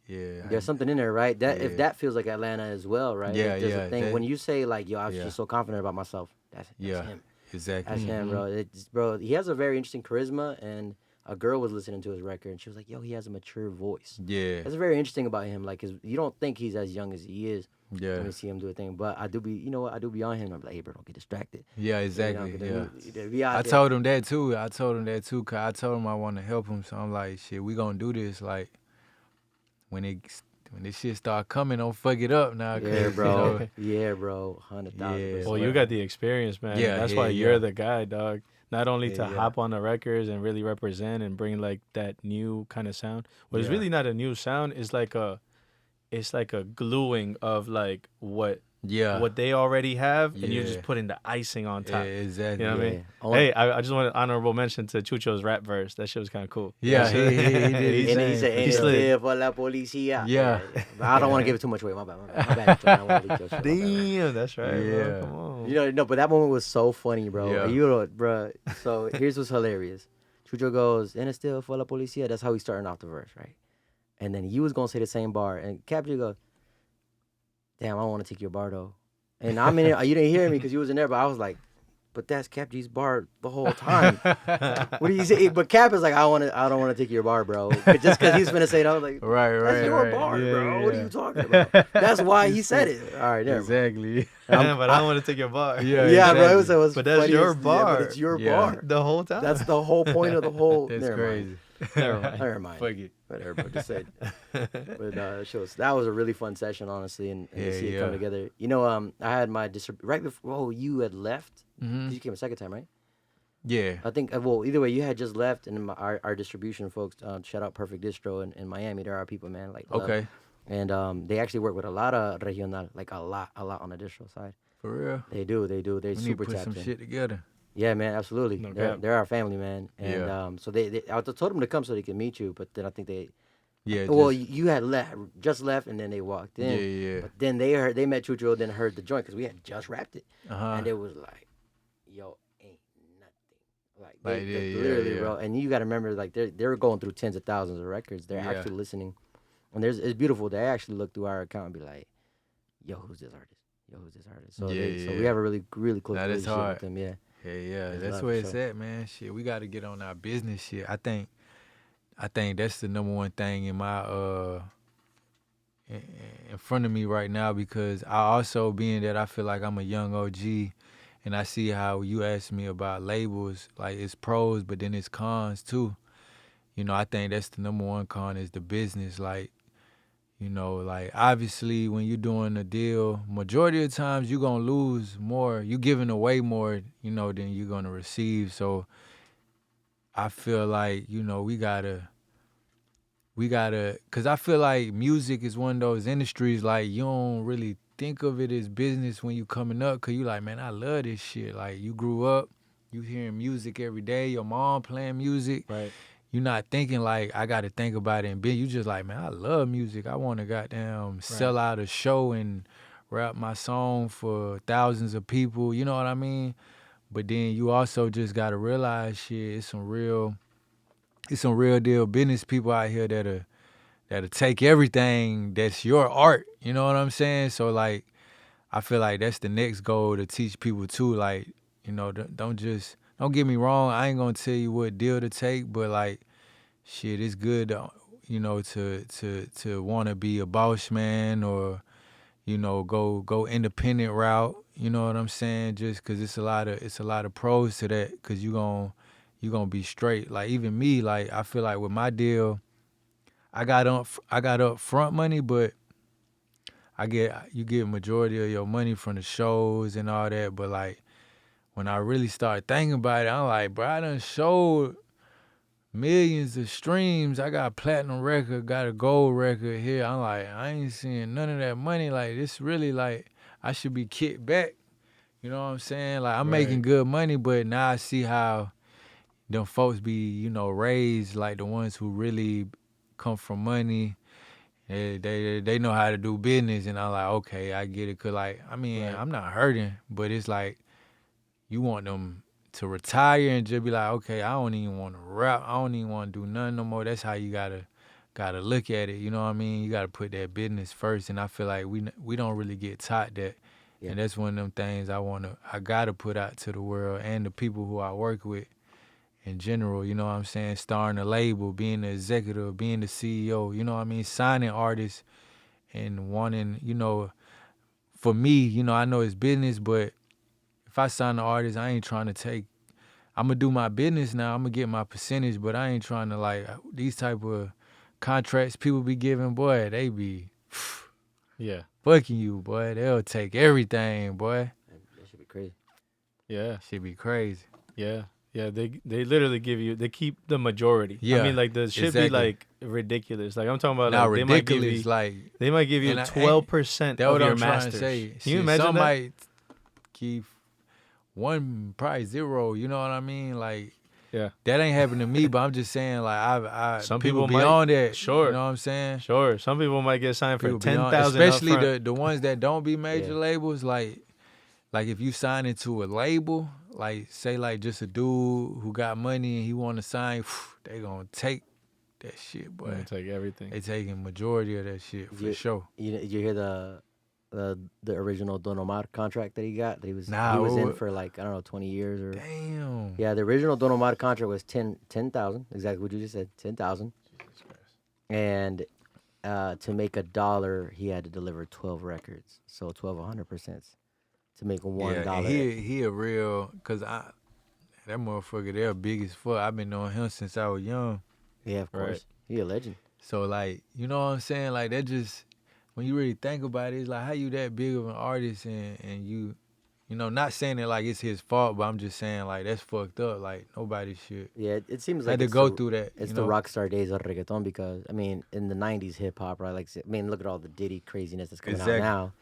Yeah. There's something in there, right? If that feels like Atlanta as well, right? Yeah, There's a thing. When you say, like, "Yo, I was Yeah. just so confident about myself," that's him. Exactly. That's him, bro. Bro, he has a very interesting charisma, and a girl was listening to his record, and she was like, "Yo, he has a mature voice." Yeah. That's very interesting about him. Like, you don't think he's as young as he is. Yeah. When you see him do a thing, but I do be on him. I'm like, "Hey, bro, don't get distracted." Yeah, exactly. I told him that too. Cause I told him I want to help him. So I'm like, shit, we gonna do this. Like, when this shit start coming, don't fuck it up now. Yeah, bro. Yeah, bro. 100,000%. Well, you got the experience, man. Yeah, That's yeah, why yeah. you're the guy, dog. Not only to Yeah. hop on the records and really represent and bring like that new kind of sound. But it's really not a new sound. It's like a gluing of like what they already have, and you're just putting the icing on top. Yeah, exactly. You know what I mean? Hey, I just want an honorable mention to Chucho's rap verse. That shit was kind of cool. Yeah, he did. And then he said, He slid. for la policía. Yeah. But I don't want to give it too much away. My bad. I don't wanna leak your shit. My bad. Damn, that's right, Yeah. bro. Come on. No, but that moment was so funny, bro. Yeah. Bro. So here's what's hilarious. Chucho goes, "And it's still for la policía." That's how he's starting off the verse, right? And then you was gonna say the same bar, and KAP G goes, "Damn, I don't want to take your bar though." And I'm in it. You didn't hear me because you wasn't there, but I was like, "But that's KAP G's bar the whole time." What do you say? But Cap is like, "I don't want to take your bar, bro." Just because he's gonna say it, I was like, Right. "That's your bar, bro. What are you talking about?" That's why he said it. All right, there. Exactly. But I don't want to take your bar. Yeah, Yeah, bro. exactly. It was But that's funny your as- yeah, bar. but it's your Yeah. bar. The whole time. That's the whole point of the whole. That's Never crazy. Mind. Never mind. Fuck it. Whatever, bro. Just said. But that was a really fun session, honestly, and to see it come together. I had my right before you had left. 'Cause you came a second time, right? Yeah. I think. Well, either way, you had just left, and our distribution folks. Shout out Perfect Distro in Miami. They're our people, man. Like love. Okay. And they actually work with a lot of regional, like a lot on the distro side. For real. They do. They're We need to super put tapped some in. shit together. Yeah, man, absolutely. No they're, cap. they're our family, man. And Yeah. so I told them to come so they could meet you, but then I think they. Yeah. Well, just- you had just left, and then they walked in. Yeah. But then they met Chucho, then heard the joint because we had just wrapped it, Uh-huh. and it was like, "Yo, ain't nothing." Like, Like, they yeah, literally, yeah. bro. And you got to remember, like they're going through tens of thousands of records. They're Yeah. actually listening, and it's beautiful. They actually look through our account and be like, "Yo, who's this artist? Yo, who's this artist?" So, Yeah, so yeah. we have a really close That is relationship hard. with them. Yeah. Yeah. It's That's love, where for it's sure. at, man. Shit, we got to get on our business shit. I think that's the number one thing in my in front of me right now, because I also, being that I feel like I'm a young OG, and I see how you asked me about labels, like it's pros, but then it's cons too. I think that's the number one con is the business. Like, like obviously when you're doing a deal, majority of the times you're gonna lose more. You're giving away more, than you're gonna receive. So I feel like, we gotta, cause I feel like music is one of those industries, like you don't really think of it as business when you coming up, cause you like, man, I love this shit. Like you grew up, you hearing music every day, your mom playing music. Right. You're not thinking like, I gotta think about it and be, you just like, man, I love music. I wanna goddamn sell out a show and rap my song for thousands of people, you know what I mean? But then you also just gotta realize, shit, it's some real deal business people out here that'll take everything that's your art, you know what I'm saying? So like, I feel like that's the next goal, to teach people too, like, don't get me wrong, I ain't gonna tell you what deal to take, but like, shit, it's good to wanna be a boss man, or, go independent route, you know what I'm saying? Just cause it's a lot of pros to that, cause you gonna be straight. Like even me, like I feel like with my deal, I got up front money, but you get majority of your money from the shows and all that. But like when I really started thinking about it, I'm like, bro, I done showed millions of streams. I got a platinum record, got a gold record here. I'm like, I ain't seeing none of that money. Like, this really, like, I should be kicked back. You know what I'm saying? Like, I'm making good money, but now I see how them folks be, you know, raised, like the ones who really come from money. They know how to do business, and I'm like, okay, I get it. Cause like, I mean, I'm not hurting, but it's like, you want them to retire and just be like, okay, I don't even want to rap. I don't even want to do nothing no more. That's how you gotta look at it. You know what I mean? You gotta put that business first. And I feel like we don't really get taught that. Yeah. And that's one of them things I gotta put out to the world and the people who I work with in general. You know what I'm saying? Starting a label, being the executive, being the CEO. You know what I mean? Signing artists and wanting, you know, for me, you know, I know it's business, but if I sign an artist, I ain't trying to take. I'm gonna do my business now. I'm gonna get my percentage, but I ain't trying to like these type of contracts people be giving. Boy, they be fucking you, boy. They'll take everything, boy. That should be crazy. Yeah, should be crazy. Yeah. They literally they keep the majority. Yeah, I mean, like the should be like ridiculous. Like I'm talking about now like ridiculous. They might give you 12% of your masters. Say. Can you imagine some that? might keep one, probably zero. You know what I mean? Like, yeah, that ain't happened to me. But I'm just saying, like, some people might, beyond that. Sure, you know what I'm saying? Sure, some people might get signed for 10,000, especially the ones that don't be major labels. Like if you sign into a label, like say like just a dude who got money and he want to sign, they gonna take that shit, boy. They take everything. They taking majority of that shit for sure. You hear the original Don Omar contract that he got? That he was in for like, I don't know, 20 years or. Damn. Yeah, the original Don Omar contract was 10,000. Exactly what you just said, 10,000. And to make $1, he had to deliver 12 records. So 1,200% to make $1. Yeah, he a real, cause that motherfucker there big as fuck. I've been knowing him since I was young. Yeah, of course. Right. He a legend. So like, you know what I'm saying? Like that just, when you really think about it, it's like how you that big of an artist and you know, not saying it like it's his fault, but I'm just saying like that's fucked up. Like nobody should. Yeah, it seems had like to go through that. It's the rock star days of reggaeton because I mean in the '90s hip hop, right? Like I mean look at all the Diddy craziness that's coming out now,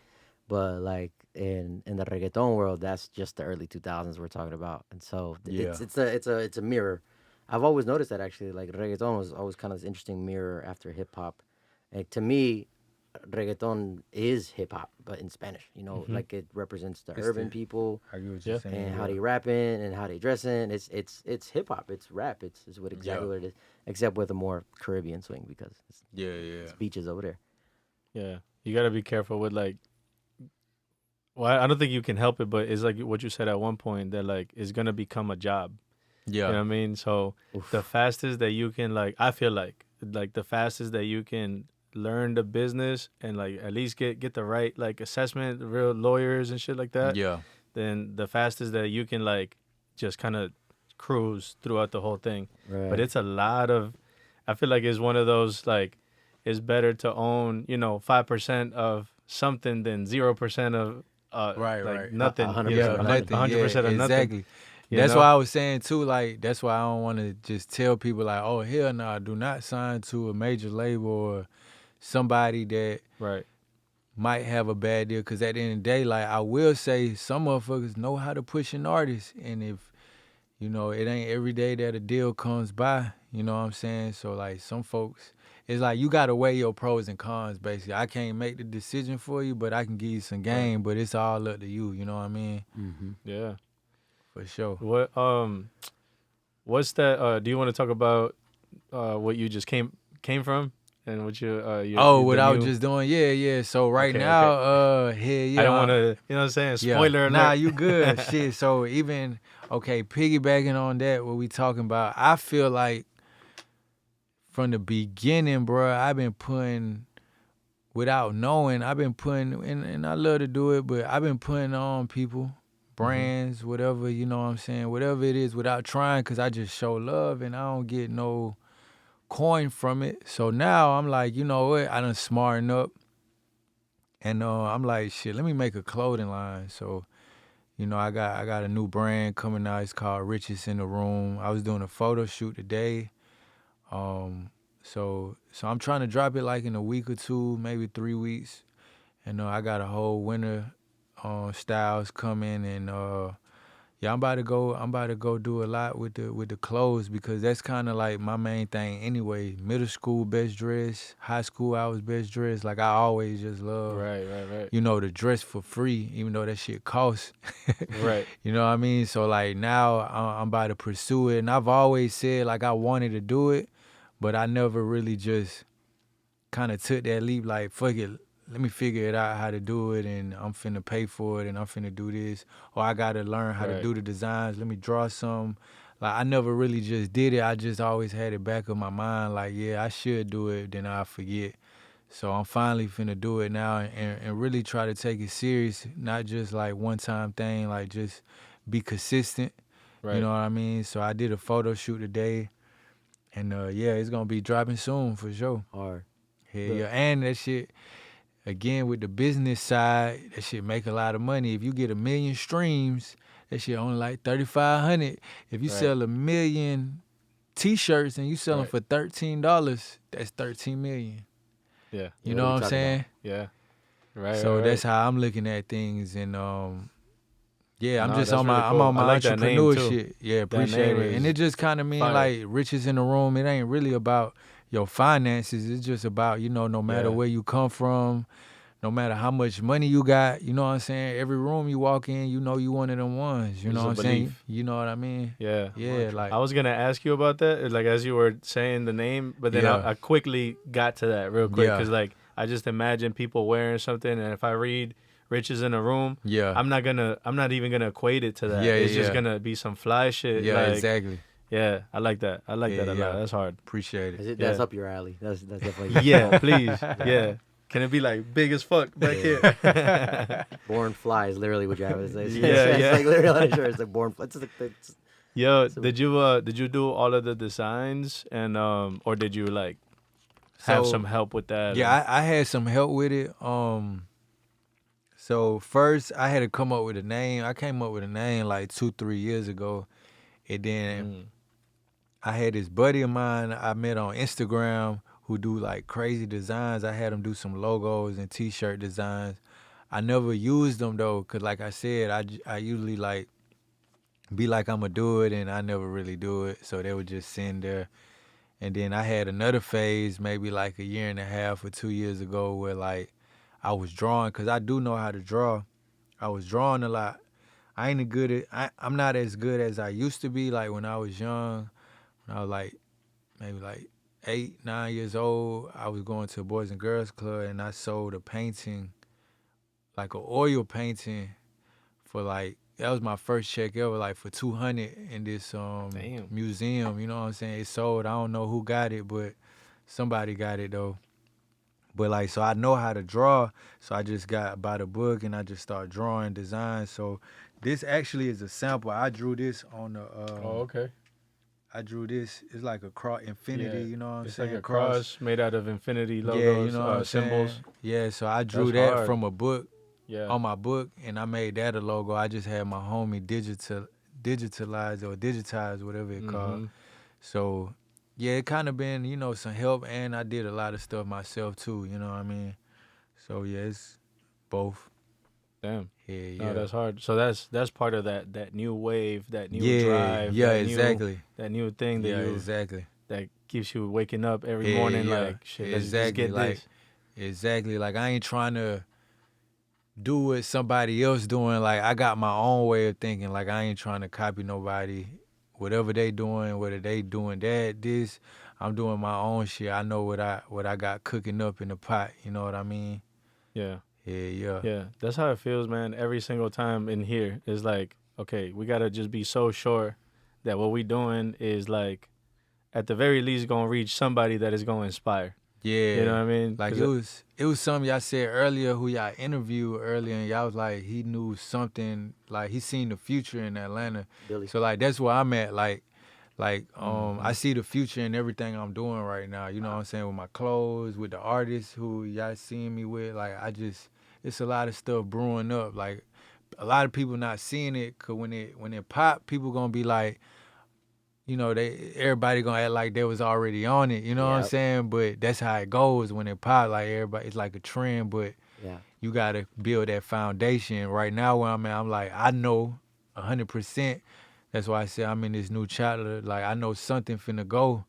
but like in the reggaeton world, that's just the early 2000s we're talking about, and so it's a mirror. I've always noticed that actually, like reggaeton was always kind of this interesting mirror after hip hop. Like to me, reggaeton is hip hop, but in Spanish. You know, like it represents the urban people. I get what you're saying. And how they rapping and how they dressing. It's hip hop. It's rap. It's what exactly what it is, except with a more Caribbean swing because it's beaches over there. Yeah, you gotta be careful with like. Well, I don't think you can help it, but it's like what you said at one point that like it's gonna become a job. Yeah, you know what I mean. So the fastest that you can I feel like the fastest that you can learn the business and like at least get the right like assessment, real lawyers and shit like that. Yeah. Then the fastest that you can like just kind of cruise throughout the whole thing. Right. But it's a lot of. I feel like it's one of those like, it's better to own 5% of something than 0% of nothing. 100% of nothing. Exactly. That's why I was saying too, like that's why I don't want to just tell people like, oh hell no, do not sign to a major label or somebody that might have a bad deal. Cause at the end of the day, like I will say, some motherfuckers know how to push an artist, and if it ain't every day that a deal comes by, you know what I'm saying? So like some folks, it's like you gotta weigh your pros and cons. Basically, I can't make the decision for you, but I can give you some game. But it's all up to you. You know what I mean? Mm-hmm. Yeah. For sure. What's that? Do you want to talk about what you just came from and what what I was just doing? Yeah. So right now, I don't want to, you know what I'm saying? Spoiler alert. Nah, you good. Shit. So even piggybacking on that, what we talking about? I feel like from the beginning, bro, I've been putting, without knowing, and I love to do it, but I've been putting on people. Brands, whatever, you know what I'm saying, whatever it is, without trying, because I just show love and I don't get no coin from it. So now I'm like, you know what? I done smarten up. And I'm like, shit, let me make a clothing line. So, you know, I got a new brand coming out. It's called Riches in the Room. I was doing a photo shoot today. So I'm trying to drop it like in a week or two, maybe 3 weeks. And I got a whole winter styles coming, and yeah, I'm about to go do a lot with the clothes, because that's kind of like my main thing anyway. Middle school best dress, high school I was best dressed. Like I always just love, Right. you know, to dress for free, even though that shit costs. Right. You know what I mean? So like now I'm about to pursue it, and I've always said like I wanted to do it, but I never really just kind of took that leap. Like fuck it, let me figure it out how to do it, and I'm finna pay for it, and I'm finna do this, or I gotta learn how to do the designs. Let me draw some. Like I never really just did it. I just always had it back of my mind. Like yeah, I should do it. Then I forget. So I'm finally finna do it now, and really try to take it serious, not just like one time thing. Like just be consistent. Right. You know what I mean? So I did a photo shoot today, and yeah, it's gonna be dropping soon for sure. Hard. Yeah, and that shit. Again, with the business side, that shit make a lot of money. If you get 1 million streams, that shit only like 3,500. If you sell 1 million T-shirts and you sell them for $13, that's 13 million. Yeah. You know what I'm saying? Yeah. Right. So that's how I'm looking at things, and yeah, I'm just that's on my really cool. I'm on I my like that name, entrepreneur too. shit. Yeah, That appreciate name it. And is it just kind of mean fire. like riches in the room. It ain't really about your finances. It's just about, you know, no matter where you come from, no matter how much money you got, you know what I'm saying? Every room you walk in, you know you one of them ones. You It's know a what I'm saying? belief. You know what I mean? Yeah. Yeah, like I was gonna ask you about that, like as you were saying the name, but then Yeah. I quickly got to that real quick, Yeah. because like I just imagine people wearing something, and if I read "Riches in a Room," yeah. I'm not even gonna equate it to that. Yeah, It's just yeah. gonna be some fly shit. Yeah, like, exactly. Yeah, I like that. I like that a lot. That's hard. Appreciate it. That's Yeah. up your alley. That's definitely. Yeah, please. Yeah. Can it be like big as fuck back here? Born Fly is literally what you have to say. Yeah, It's yeah. like literally on the shirt. It's like Born Fly. It's Yo, did you do all of the designs, and or did you like have So, some help with that? Yeah, I had some help with it. So first I had to come up with a name. I came up with a name like 2-3 years ago. And then I had this buddy of mine I met on Instagram who do like crazy designs. I had him do some logos and t-shirt designs. I never used them though, cause like I said, I usually like be like I'ma do it, and I never really do it. So they would just send there. And then I had another phase, maybe like 1.5 years or 2 years ago, where like I was drawing, cause I do know how to draw. I was drawing a lot. I'm not as good as I used to be. Like when I was young, when I was like maybe like 8, 9 years old, I was going to a Boys and Girls Club, and I sold a painting, like an oil painting, for like, that was my first check ever, like for $200 in this Damn. museum. You know what I'm saying? It sold. I don't know who got it, but somebody got it though. But like, so I know how to draw, so I just got by the book and I just started drawing designs. So this actually is a sample. I drew this on the. okay. I drew this. It's like a cross, infinity. Yeah, You know what I'm It's saying? like a cross made out of infinity logos, Yeah, you know what I'm symbols. saying? Yeah, so I drew That's that hard. from a book. Yeah. On my book, and I made that a logo. I just had my homie digitalize or digitize, whatever it called. So yeah, it kind of been, you know, some help, and I did a lot of stuff myself too. You know what I mean? So yeah, it's both. Damn. Yeah. No, that's hard. So that's part of that new wave, that new yeah, drive. yeah, that exactly. That new thing that Yeah, you exactly. that keeps you waking up every Yeah, morning. yeah. Like shit. Let's just Exactly, get like- this. Exactly. Like I ain't trying to do what somebody else doing. Like I got my own way of thinking. Like I ain't trying to copy nobody. Whatever they doing, whether they doing this, I'm doing my own shit. I know what I got cooking up in the pot. You know what I mean? Yeah. Yeah. Yeah. That's how it feels, man. Every single time in here is like, okay, we gotta just be so sure that what we doing is like, at the very least, gonna reach somebody that is gonna inspire. Yeah. You know what I mean? Like 'Cause it was something y'all said earlier, who y'all interviewed earlier, and y'all was like, he knew something, like he seen the future in Atlanta. Billy. So like that's where I'm at. Like Like, I see the future in everything I'm doing right now. You know what I'm saying? With my clothes, with the artists who y'all seeing me with. Like, it's a lot of stuff brewing up. Like, a lot of people not seeing it, cause when it pop, people gonna be like, you know, everybody gonna act like they was already on it. You know what I'm saying? But that's how it goes when it pop. Like, everybody, it's like a trend, but you gotta build that foundation. Right now, where I'm at, I'm like, I know 100%. That's why I said I'm in this new chapter. Like, I know something finna go,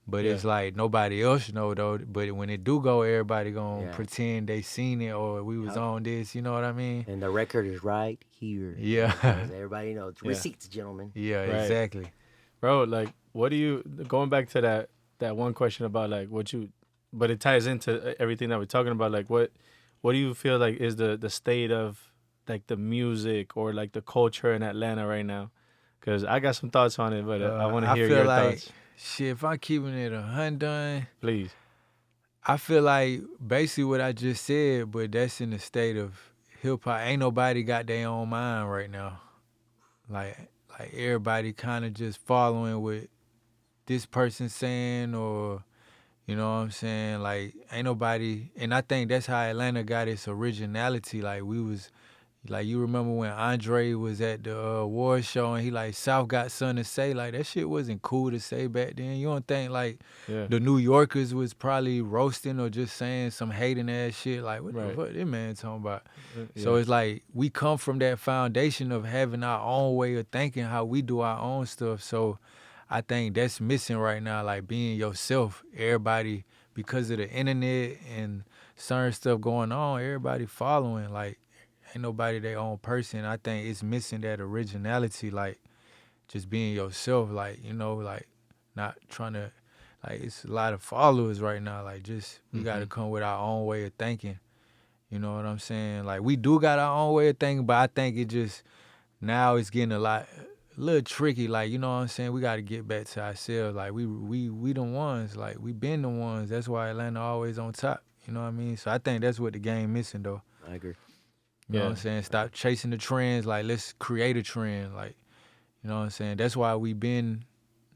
but it's like nobody else know though. But when it do go, everybody gonna pretend they seen it or we was on this. You know what I mean? And the record is right here. Yeah. As everybody knows. Receipts, gentlemen. Yeah, Right. exactly. Bro, like, what do you, going back to that one question about like but it ties into everything that we're talking about. Like, what do you feel like is the state of like the music or like the culture in Atlanta right now? Because I got some thoughts on it, but I want to hear your thoughts. Shit, if I'm keeping it 100, Please. I feel like basically what I just said, but that's in the state of hip hop. Ain't nobody got their own mind right now. Like everybody kind of just following what this person saying, or you know what I'm saying. Like, ain't nobody, and I think that's how Atlanta got its originality. Like, we was. Like, you remember when Andre was at the award show and he like, South got something to say? Like, that shit wasn't cool to say back then. You don't think, like, the New Yorkers was probably roasting or just saying some hating ass shit? Like, what the fuck this man talking about? So it's like, we come from that foundation of having our own way of thinking, how we do our own stuff. So I think that's missing right now, like being yourself. Everybody, because of the internet and certain stuff going on, everybody following, like, ain't nobody their own person. I think it's missing that originality, like just being yourself, like, you know, like not trying to, like, it's a lot of followers right now. Like, just we gotta come with our own way of thinking. You know what I'm saying? Like, we do got our own way of thinking, but I think it just now it's getting a little tricky. Like, you know what I'm saying? We gotta get back to ourselves. Like, we the ones. Like, we been the ones. That's why Atlanta always on top. You know what I mean? So I think that's what the game missing though. I agree. You know what I'm saying? Stop chasing the trends. Like, let's create a trend. Like, you know what I'm saying? That's why we been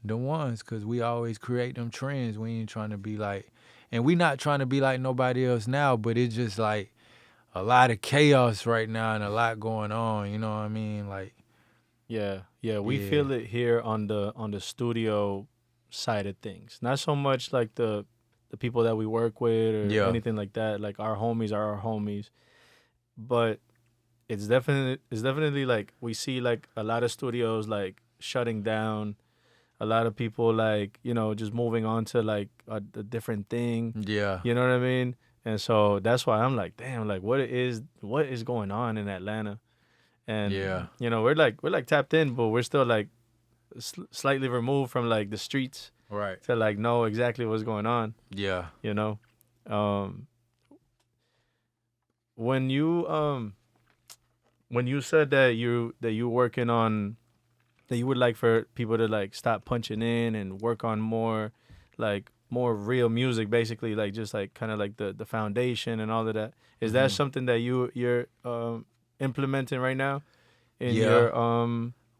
the ones, because we always create them trends. We ain't trying to be like, and we not trying to be like nobody else now, but it's just like a lot of chaos right now and a lot going on. You know what I mean? Like, we feel it here on the studio side of things. Not so much like the people that we work with or anything like that. Like, our homies are our homies. But it's definitely like we see like a lot of studios like shutting down, a lot of people like, you know, just moving on to like a different thing. Yeah. You know what I mean? And so that's why I'm like, damn, like what is going on in Atlanta? And you know, we're like tapped in, but we're still like slightly removed from like the streets, right, to like know exactly what's going on. Yeah. You know, when you said that you working on, that you would like for people to like stop punching in and work on more real music, basically, like just like kind of like the foundation and all of that. Is that something that you're implementing right now in your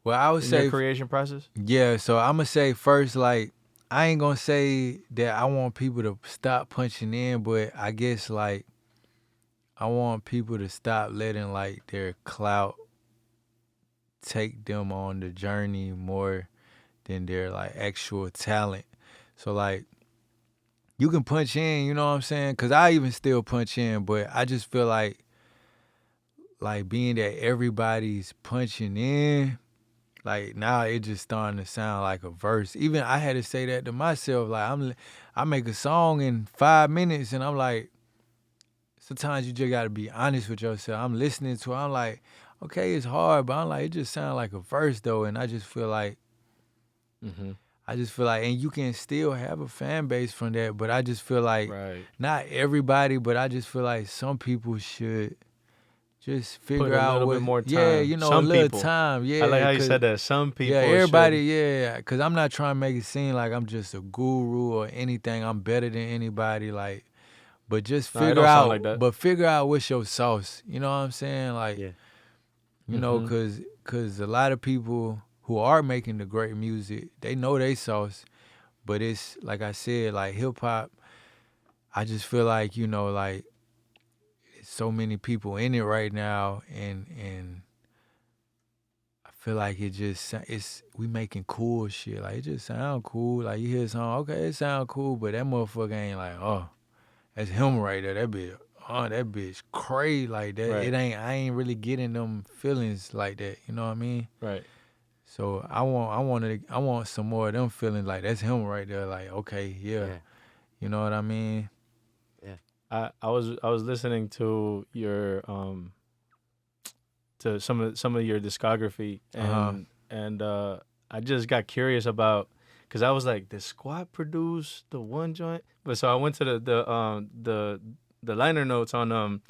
well, I would say your creation process? Yeah, so I'm gonna say first, like, I ain't gonna say that I want people to stop punching in, but I guess like I want people to stop letting like their clout take them on the journey more than their like actual talent. So like, you can punch in, you know what I'm saying? Cause I even still punch in, but I just feel like being that everybody's punching in, like now it just starting to sound like a verse. Even I had to say that to myself. Like, I make a song in 5 minutes and I'm like, sometimes you just gotta be honest with yourself. I'm listening to it, I'm like, okay, it's hard, but I'm like, it just sounds like a verse though. And I just feel like, and you can still have a fan base from that, but I just feel like, not everybody, but I just feel like some people should just figure out a little bit more time. You know, some a little people. time. Yeah, I like how you said that. Some people. Yeah, everybody. Because I'm not trying to make it seem like I'm just a guru or anything. I'm better than anybody. Like, but just figure out. Like that. But figure out what's your sauce. You know what I'm saying? Like, you know, because a lot of people who are making the great music, they know they sauce. But it's, like I said, like hip-hop, I just feel like, you know, like, so many people in it right now, and I feel like we making cool shit. Like, it just sound cool. Like, you hear a song, okay, it sound cool, but that motherfucker ain't like, oh, that's him right there. That bitch crazy like that. Right. I ain't really getting them feelings like that. You know what I mean? Right. So I want some more of them feelings like that's him right there. Like, okay, yeah. You know what I mean? I was listening to your to some of your discography, and I just got curious about, because I was like, did Squat produce the one joint? But so I went to the liner notes on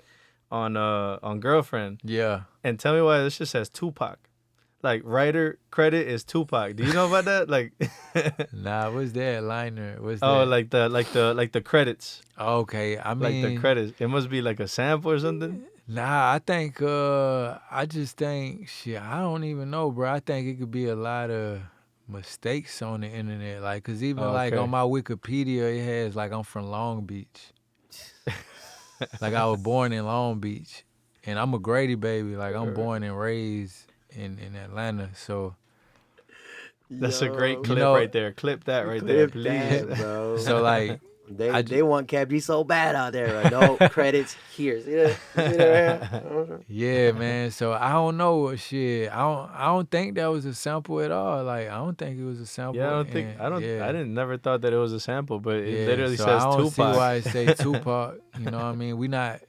Girlfriend. Yeah. And tell me why this just says Tupac. Like, writer credit is Tupac. Do you know about that? Like, Nah, what's that liner? What's oh, that? like the credits. Okay, I mean, Like the credits. It must be like a sample or something. Nah, I think I just think shit. I don't even know, bro. I think it could be a lot of mistakes on the internet, like, cause even like okay. on my Wikipedia, it has like I'm from Long Beach. Like, I was born in Long Beach, and I'm a Grady baby. Like, I'm born and raised in Atlanta, so. That's a great clip know- right there. Clip that right there, Clip please. that, bro. So like, They want KAP G so bad out there. Like, no credits here. See that? See that? yeah, man. So I don't know shit. I don't think that was a sample at all. Like, I don't think it was a sample. Yeah, I didn't never thought that it was a sample, but it literally so says I don't Tupac. see why it say Tupac. You know what I mean? We not,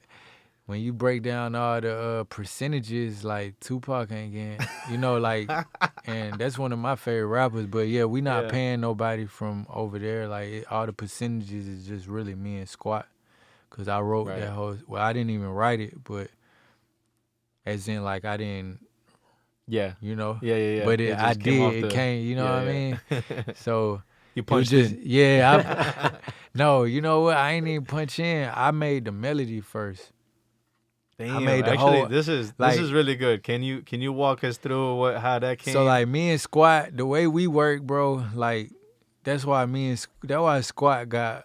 when you break down all the percentages, like, Tupac ain't getting, you know, like, and that's one of my favorite rappers. But yeah, we not paying nobody from over there. Like, all the percentages is just really me and Squat, cause I wrote that whole. Well, I didn't even write it, but as in, like, I didn't. Yeah. You know. Yeah. But I did. It came. You know what I mean? So. You punched in. Yeah. No, you know what? I ain't even punch in. I made the melody first. Damn, I made the actually, whole, this is really good. Can you walk us through how that came? So like, me and Squat, the way we work, bro, like, that's why Squat got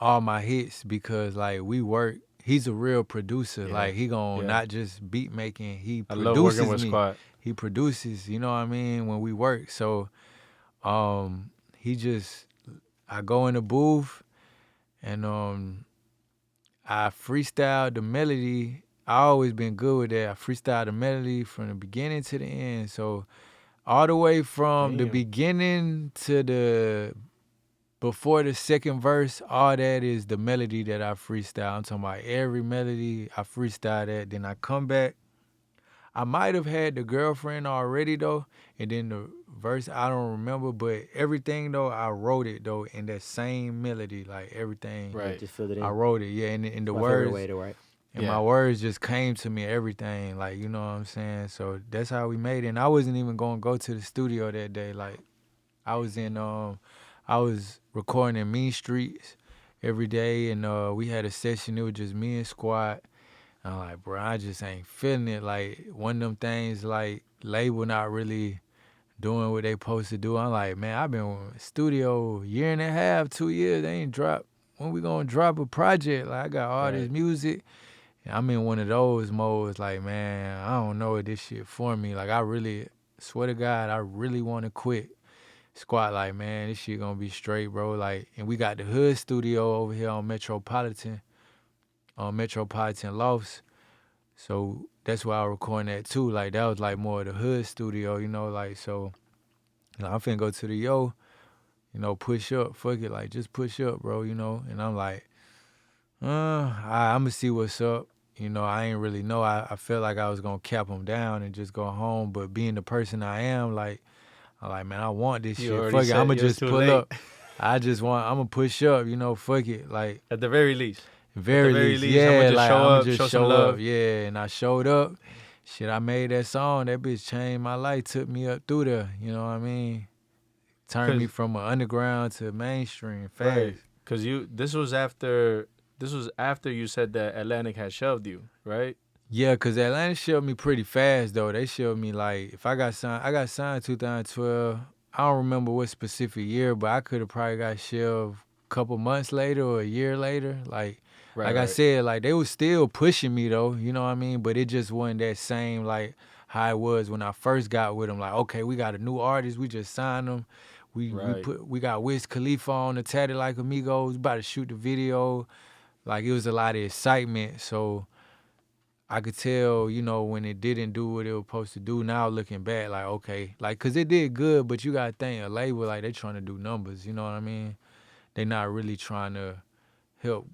all my hits, because like, we work. He's a real producer. Yeah. Like, he gon' not just beat making. He I produces love working with me. Squat. He produces. You know what I mean? When we work, so I go in the booth, and I freestyle the melody. I always been good with that. I freestyle the melody from the beginning to the end. So all the way from the beginning to before the second verse, all that is the melody that I freestyle. I'm talking about every melody, I freestyle that. Then I come back. I might have had the Girlfriend already, though, and then the verse, I don't remember, but everything, though, I wrote it, though, in that same melody, like, everything. Right. Just filled it in. I wrote it, yeah, and the my words. favorite way to write. And my words just came to me, everything, like, you know what I'm saying? So that's how we made it. And I wasn't even going to go to the studio that day. Like, I was recording in Mean Streets every day, and we had a session. It was just me and Squad. I'm like, bro, I just ain't feeling it. Like, one of them things, like, label not really doing what they supposed to do. I'm like, man, I've been in studio 1.5 years, 2 years. They ain't dropped. When we gonna drop a project? Like, I got all this music. And I'm in one of those modes, like, man, I don't know if this shit for me. Like, I really, swear to God, I really want to quit. Squad, like, man, this shit gonna be straight, bro. Like, and we got the Hood studio over here on Metropolitan Lofts. So that's why I was recording that too. Like, that was like more of the Hood studio, you know, like, so, you know, I'm finna go to the yo, you know, push up, fuck it, like, just push up, bro, you know. And I'm like, I'm gonna see what's up. You know, I ain't really know. I felt like I was gonna cap them down and just go home. But being the person I am, like, I'm like, man, I want this shit. Fuck it, I'ma just pull up. I'm gonna push up, you know, fuck it. Like, at the very least. Very least, yeah, like, I'ma just show up. Yeah, and I showed up. Shit, I made that song. That bitch changed my life, took me up through there. You know what I mean? Turned me from an underground to mainstream fast. Right. Cause this was after you said that Atlantic had shelved you, right? Yeah, cause Atlanta showed me pretty fast though. They showed me like if I got signed 2012. I don't remember what specific year, but I could have probably got shelved a couple months later or a year later. Like I Right. said, like they was still pushing me though. You know what I mean? But it just wasn't that same like how it was when I first got with them. Like okay, we got a new artist. We just signed them. Right. We got Wiz Khalifa on the Tatted Like Amigos. About to shoot the video. Like it was a lot of excitement. So I could tell, you know, when it didn't do what it was supposed to do. Now looking back, like okay, like cause it did good, but you gotta think a label like they trying to do numbers. You know what I mean? They not really trying to help.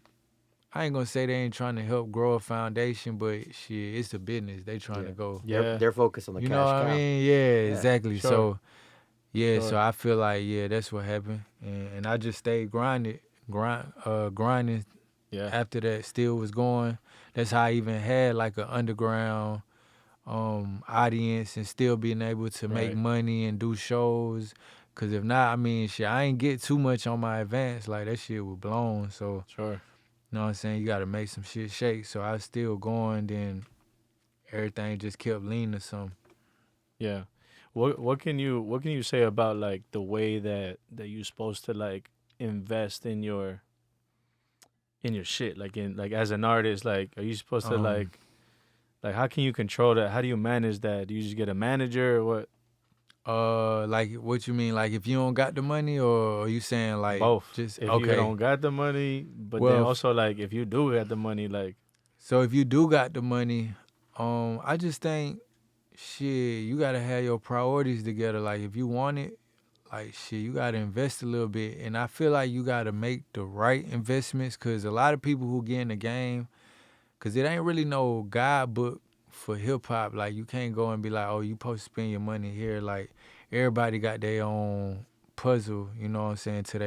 I ain't gonna say they ain't trying to help grow a foundation, but shit, it's a business. They trying to go. Yeah. They're focused on the You cash know what I cow. mean? Yeah, Yeah, exactly. sure. So yeah, so Sure. I feel like that's what happened, and I just stayed grinding Yeah. after that still was going. That's how I even had like an underground audience and still being able to make Right. money and do shows. Cause if not, I mean shit, I ain't get too much on my advance. Like that shit was blown. So Sure. you know what I'm saying? You gotta make some shit shake. So I was still going, then everything just kept leaning to something. Yeah. What can you say about like the way that you're supposed to like invest in your shit, like in like as an artist, like are you supposed to Um, like how can you control that? How do you manage that? Do you just get a manager or what? Like what you mean? Like if you don't got the money, or are you saying like Both. just If you okay? don't got the money, but then Well, also like if you do got the money, like so if you do got the money, I just think shit, you gotta have your priorities together. Like if you want it, like shit, you gotta invest a little bit. And I feel like you gotta make the right investments, cause a lot of people who get in the game, cause it ain't really no guidebook for hip hop. Like you can't go and be like, oh, you supposed to spend your money here. Like everybody got their own puzzle, you know what I'm saying, to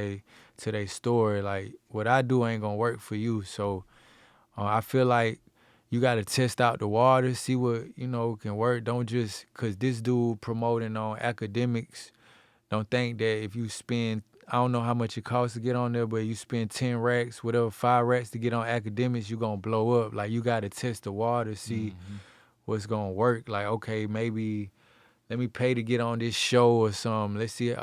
they story. Like what I do ain't gonna work for you. So I feel like you got to test out the waters, see what, you know, can work. Don't just, because this dude promoting on academics, don't think that if you spend, I don't know how much it costs to get on there, but you spend 10 racks, whatever, 5 racks to get on academics, you going to blow up. Like, you got to test the water, see what's going to work. Like, okay, maybe let me pay to get on this show or something. Let's see,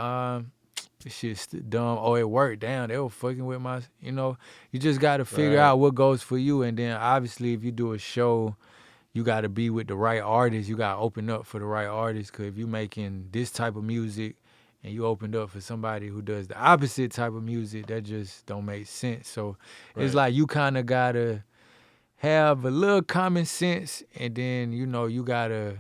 this shit's dumb. Oh, it worked. Damn, they were fucking with my, you know. You just got to figure Right. out what goes for you. And then obviously if you do a show, you got to be with the right artists. You got to open up for the right artists. Because if you making this type of music and you opened up for somebody who does the opposite type of music, that just don't make sense. So it's Right. like you kind of got to have a little common sense, and then, you know, you got to,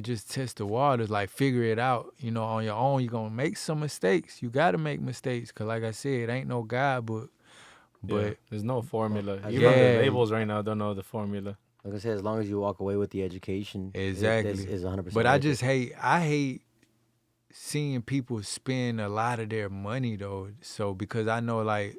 just test the waters, like figure it out, you know, on your own. You're going to make some mistakes. You got to make mistakes because, like I said, it ain't no guidebook. Yeah. But, There's no formula. I Even the yeah. labels right now don't know the formula. Like I said, as long as you walk away with the education, Exactly. this is 100%. But I worth it. just hate seeing people spend a lot of their money, though. So, because I know, like,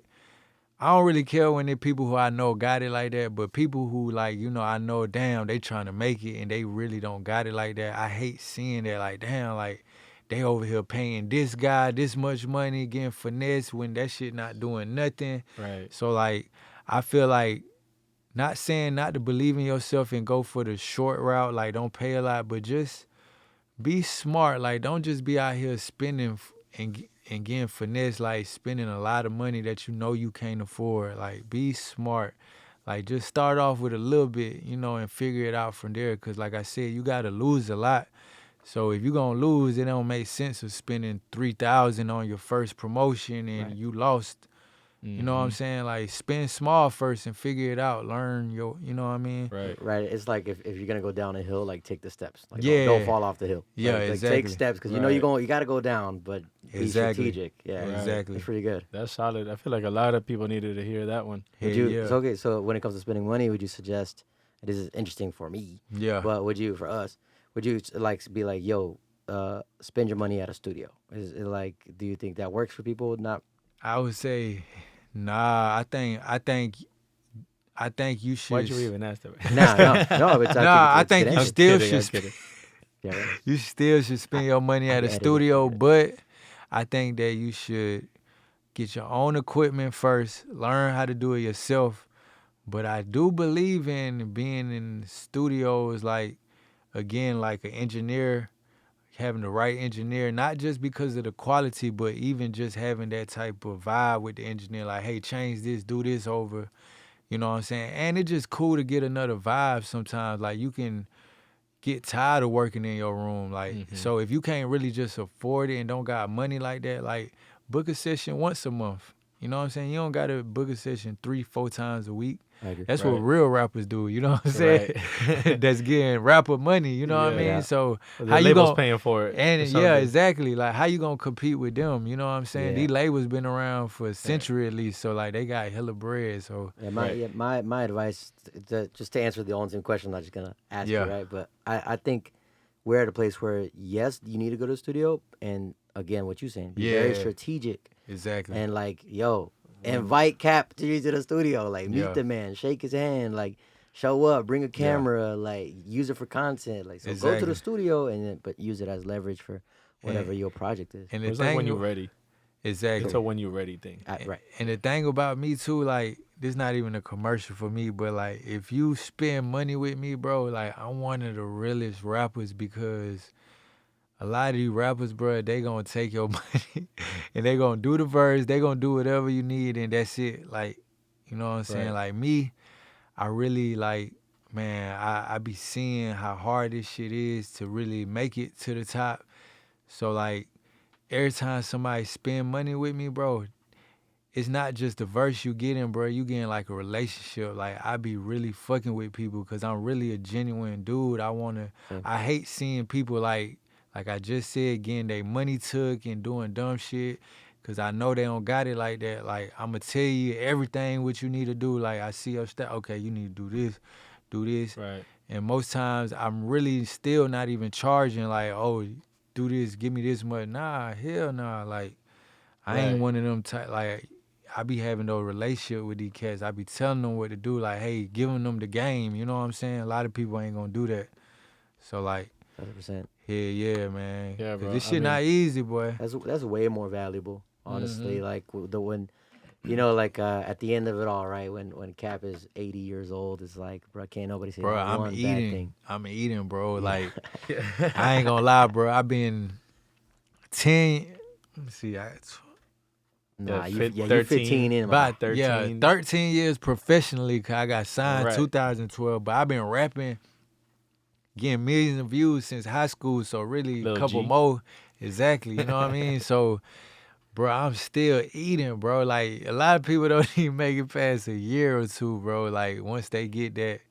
I don't really care when they people who I know got it like that, but people who, like, you know, I know, damn, they trying to make it and they really don't got it like that. I hate seeing that, like, damn, like, they over here paying this guy this much money, getting finesse when that shit not doing nothing. Right. So, like, I feel like, not saying not to believe in yourself and go for the short route, like, don't pay a lot, but just be smart. Like, don't just be out here spending and getting finesse, like spending a lot of money that you know you can't afford. Like, be smart. Like, just start off with a little bit, you know, and figure it out from there. Because, like I said, you got to lose a lot. So if you're going to lose, it don't make sense of spending $3,000 on your first promotion and Right. you lost. You know what I'm saying? Like, spend small first and figure it out. Learn your, you know what I mean? Right. Right. It's like if you're gonna go down a hill, like take the steps. Like Yeah. don't fall off the hill. Yeah, Like, exactly. take steps because you know Right. you gotta go down, but be Exactly. strategic. Yeah, Right. Exactly. it's pretty good. That's solid. I feel like a lot of people needed to hear that one. Would Hell you? yeah. So okay. So when it comes to spending money, would you suggest? This is interesting for me. Yeah. But would you, for us, would you like be like, yo, spend your money at a studio? Is it like, do you think that works for people? Not. I would say, nah. I think you should. Why'd you even ask that? No. But Nah, I it's a think good you answer. still kidding, I'm should. kidding. Yeah, right. You still should spend your money at a edit it, studio, yeah. but I think that you should get your own equipment first. Learn how to do it yourself. But I do believe in being in studios, like, again, like an engineer, having the right engineer, not just because of the quality, but even just having that type of vibe with the engineer, like, hey, change this, do this over, you know what I'm saying? And it's just cool to get another vibe sometimes. Like, you can get tired of working in your room. Like, so if you can't really just afford it and don't got money like that, like, book a session once a month. You know what I'm saying? You don't got to book a session 3-4 times a week. I agree. That's what real rappers do, you know what I'm saying? Right. That's getting rapper money, you know what I mean? Yeah. So The how you label's gonna, paying for it. and or yeah, something. exactly. Like, how you gonna compete with them? You know what I'm saying? Yeah. These labels been around for a century at least, so like they got hella bread. So My advice, just to answer the ultimate question, I'm not just gonna ask you, right? But I think we're at a place where yes, you need to go to the studio, and again, what you're saying, be very strategic, exactly. and like, yo, invite KAP to the studio, like meet Yeah. the man, shake his hand, like show up, bring a camera, like use it for content, like so go to the Exactly. studio and then, but use it as leverage for whatever your project is. And the It's like when thing, you're ready. exactly. It's a when you're ready thing. Right. And the thing about me too, like, this not even a commercial for me, but like, if you spend money with me, bro, like, I'm one of the realest rappers because a lot of these rappers, bro, they gonna take your money and they gonna do the verse, they gonna do whatever you need, and that's it. Like, you know what I'm saying? Right. Like me, I really like, man, I be seeing how hard this shit is to really make it to the top. So like, every time somebody spend money with me, bro, it's not just the verse you getting, bro. You getting like a relationship. Like, I be really fucking with people because I'm really a genuine dude. I hate seeing people like I just said, getting their money took and doing dumb shit because I know they don't got it like that. Like, I'm going to tell you everything what you need to do. Like, I see your stuff. Okay, you need to do this. Right. And most times I'm really still not even charging like, oh, do this, give me this much. Nah, hell nah. Like, I ain't one of them type, like, I be having those relationship with these cats. I be telling them what to do, like, hey, giving them the game. You know what I'm saying? A lot of people ain't gonna do that. So like, 100%. yeah, man. Yeah, 'Cause bro. this I shit mean- not easy, boy. That's way more valuable, honestly. Like when, you know, like at the end of it all, right? When KAP is 80 years old, it's like, bro, can't nobody say Bro, one bad thing. I'm eating, bro. Like, I ain't gonna lie, bro. I've been 10. Let me see. Nah, Yeah, you're 13, 15 in. About 13. 13 years professionally. 'Cause I got signed Right. 2012, but I've been rapping, getting millions of views since high school. So really, a Lil couple G. more. Exactly. You know what I mean? So, bro, I'm still eating, bro. Like, a lot of people don't even make it past a year or two, bro. Like, once they get that,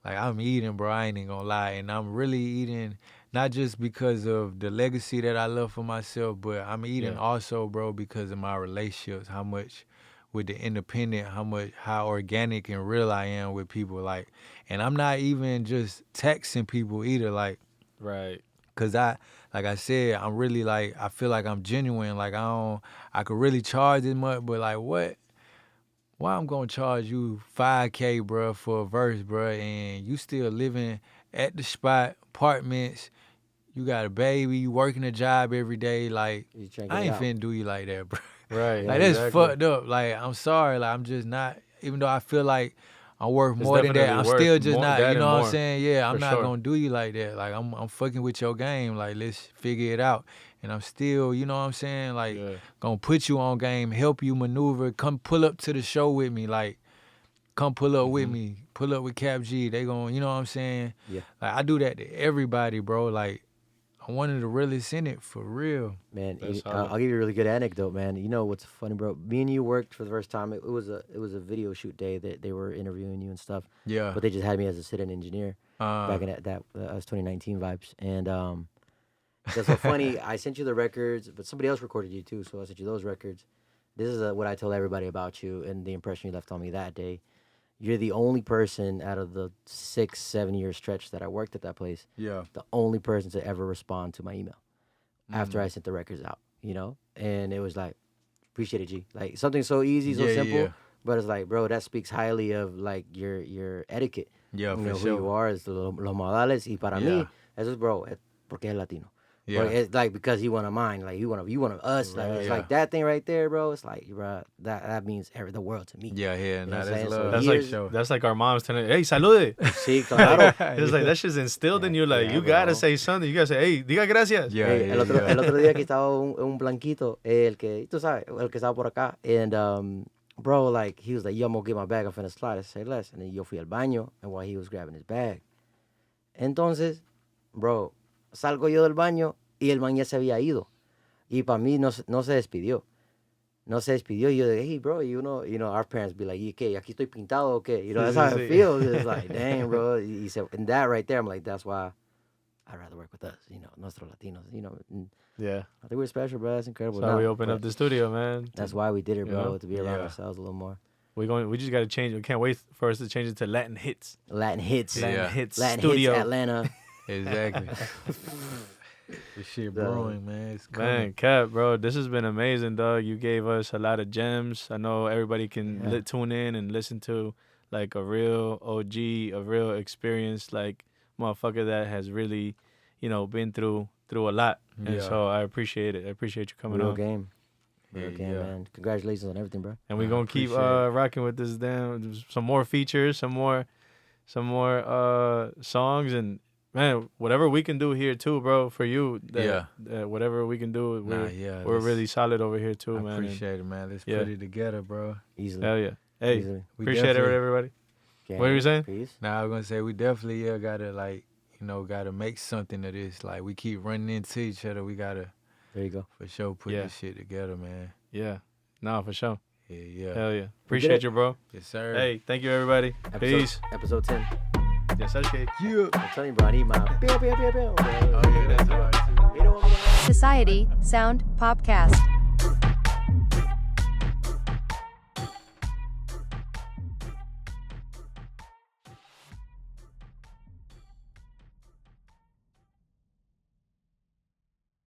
like, I'm eating, bro. I ain't even gonna lie. And I'm really eating, not just because of the legacy that I love for myself, but I'm eating also, bro, because of my relationships, how much with the independent, how organic and real I am with people. Like, and I'm not even just texting people either. Like, Right. cause like I said, I'm really like, I feel like I'm genuine. Like, I could really charge this much, but like, what? Why I'm gonna charge you $5K, bro, for a verse, bro, and you still living at the spot, apartments, you got a baby, you working a job every day, like, You trying to I get it ain't out. finna do you like that, bro. Right. Like, that's exactly. fucked up. Like, I'm sorry, like, I'm just not, even though I feel like I'm worth It's more than that, definitely I'm worth still just more- not, that you and know what I'm more, saying? Yeah, I'm for not sure. gonna do you like that. Like, I'm fucking with your game. Like, let's figure it out. And I'm still, you know what I'm saying? Like, Yeah. gonna put you on game, help you maneuver, come pull up to the show with me, like, come pull up with me, pull up with KAP G. They gon', you know what I'm saying? Yeah. Like, I do that to everybody, bro. Like, I'm one of the realest in it, for real. Man, That's I'll solid. give you a really good anecdote, man. You know what's funny, bro? Me and you worked for the first time. It was a video shoot day that they were interviewing you and stuff. Yeah. But they just had me as a sit-in engineer back in that was 2019 vibes. And that's so funny. I sent you the records, but somebody else recorded you too, so I sent you those records. This is what I told everybody about you and the impression you left on me that day. You're the only person out of the 6-7 year stretch that I worked at that place, Yeah. the only person to ever respond to my email after I sent the records out, you know? And it was like, appreciate it, G. Like something so easy, so Yeah, simple, yeah. but it's like, bro, that speaks highly of like your etiquette. Yeah, You for know, sure. who you are, is los modales. Y para Yeah. mí, eso es, bro, porque es Latino. Yeah. Or it's like because he one of mine, like you one of us. Like it's Yeah. like that thing right there, bro. It's like, bro, that means the world to me. Yeah, You know nah, what I'm that's saying? So love. That's years- like that's like our moms telling, hey, salude. Sí, claro. It's like that shit's instilled in you. Like Yeah, you gotta bro. say something. You gotta say, hey, diga gracias. Yeah, Hey, yeah, el otro día aquí estaba un blanquito, el que, tú sabes, el que estaba por acá. And, bro, like, he was like, yo, I'm gonna get my bag, I'm finna slide. I said, less. And then yo fui al baño, and while he was grabbing his bag. Entonces, bro, salgo yo del baño, y el man ya se había ido. Y para mí no se despidió. No se despidió. Y yo de, hey, bro, you know, our parents be like, ¿y qué? ¿Aquí estoy pintado o qué? You know, that's how it feels. It's like, dang, bro. He said, and that right there, I'm like, that's why I'd rather work with us, you know, nuestros latinos, you know. And Yeah. I think we're special, bro. That's incredible. That's why we Nah, opened but up the studio, man. That's why we did it, bro, know? to be around Yeah. ourselves a little more. We just gotta change it. We can't wait for us to change it to Latin hits. Latin hits. Yeah. Latin hits Latin studio. hits Atlanta. Exactly. This shit brewing, man. It's coming. Man, Cap, bro, this has been amazing, dog. You gave us a lot of gems. I know everybody can tune in and listen to like a real OG, a real experienced like motherfucker that has really, you know, been through a lot. And Yeah. so I appreciate it. I appreciate you coming Real on. game. Real game, yeah. man. Congratulations on everything, bro. And we're I gonna keep appreciate it. rocking with this some more features, some more songs, and man, whatever we can do here too, bro, for you. Whatever we can do, we're really solid over here too, I man. appreciate it, man. Let's Yeah. put it together, bro. Easily. Hell yeah. Hey, Easily. We appreciate it, definitely- everybody. Gang. What were you saying? Peace. Now I was gonna say we definitely gotta gotta make something of this. Like we keep running into each other. We gotta There you go. for sure put Yeah. this shit together, man. Yeah. No, for sure. Yeah. Hell yeah. Appreciate it. you, bro. Yes, sir. Hey, thank you, everybody. Peace. Episode 10. Yes, sir. Yeah. I'm telling you, bro, I need my... Oh, yeah, that's right. You know what I'm saying? Society Sound Popcast.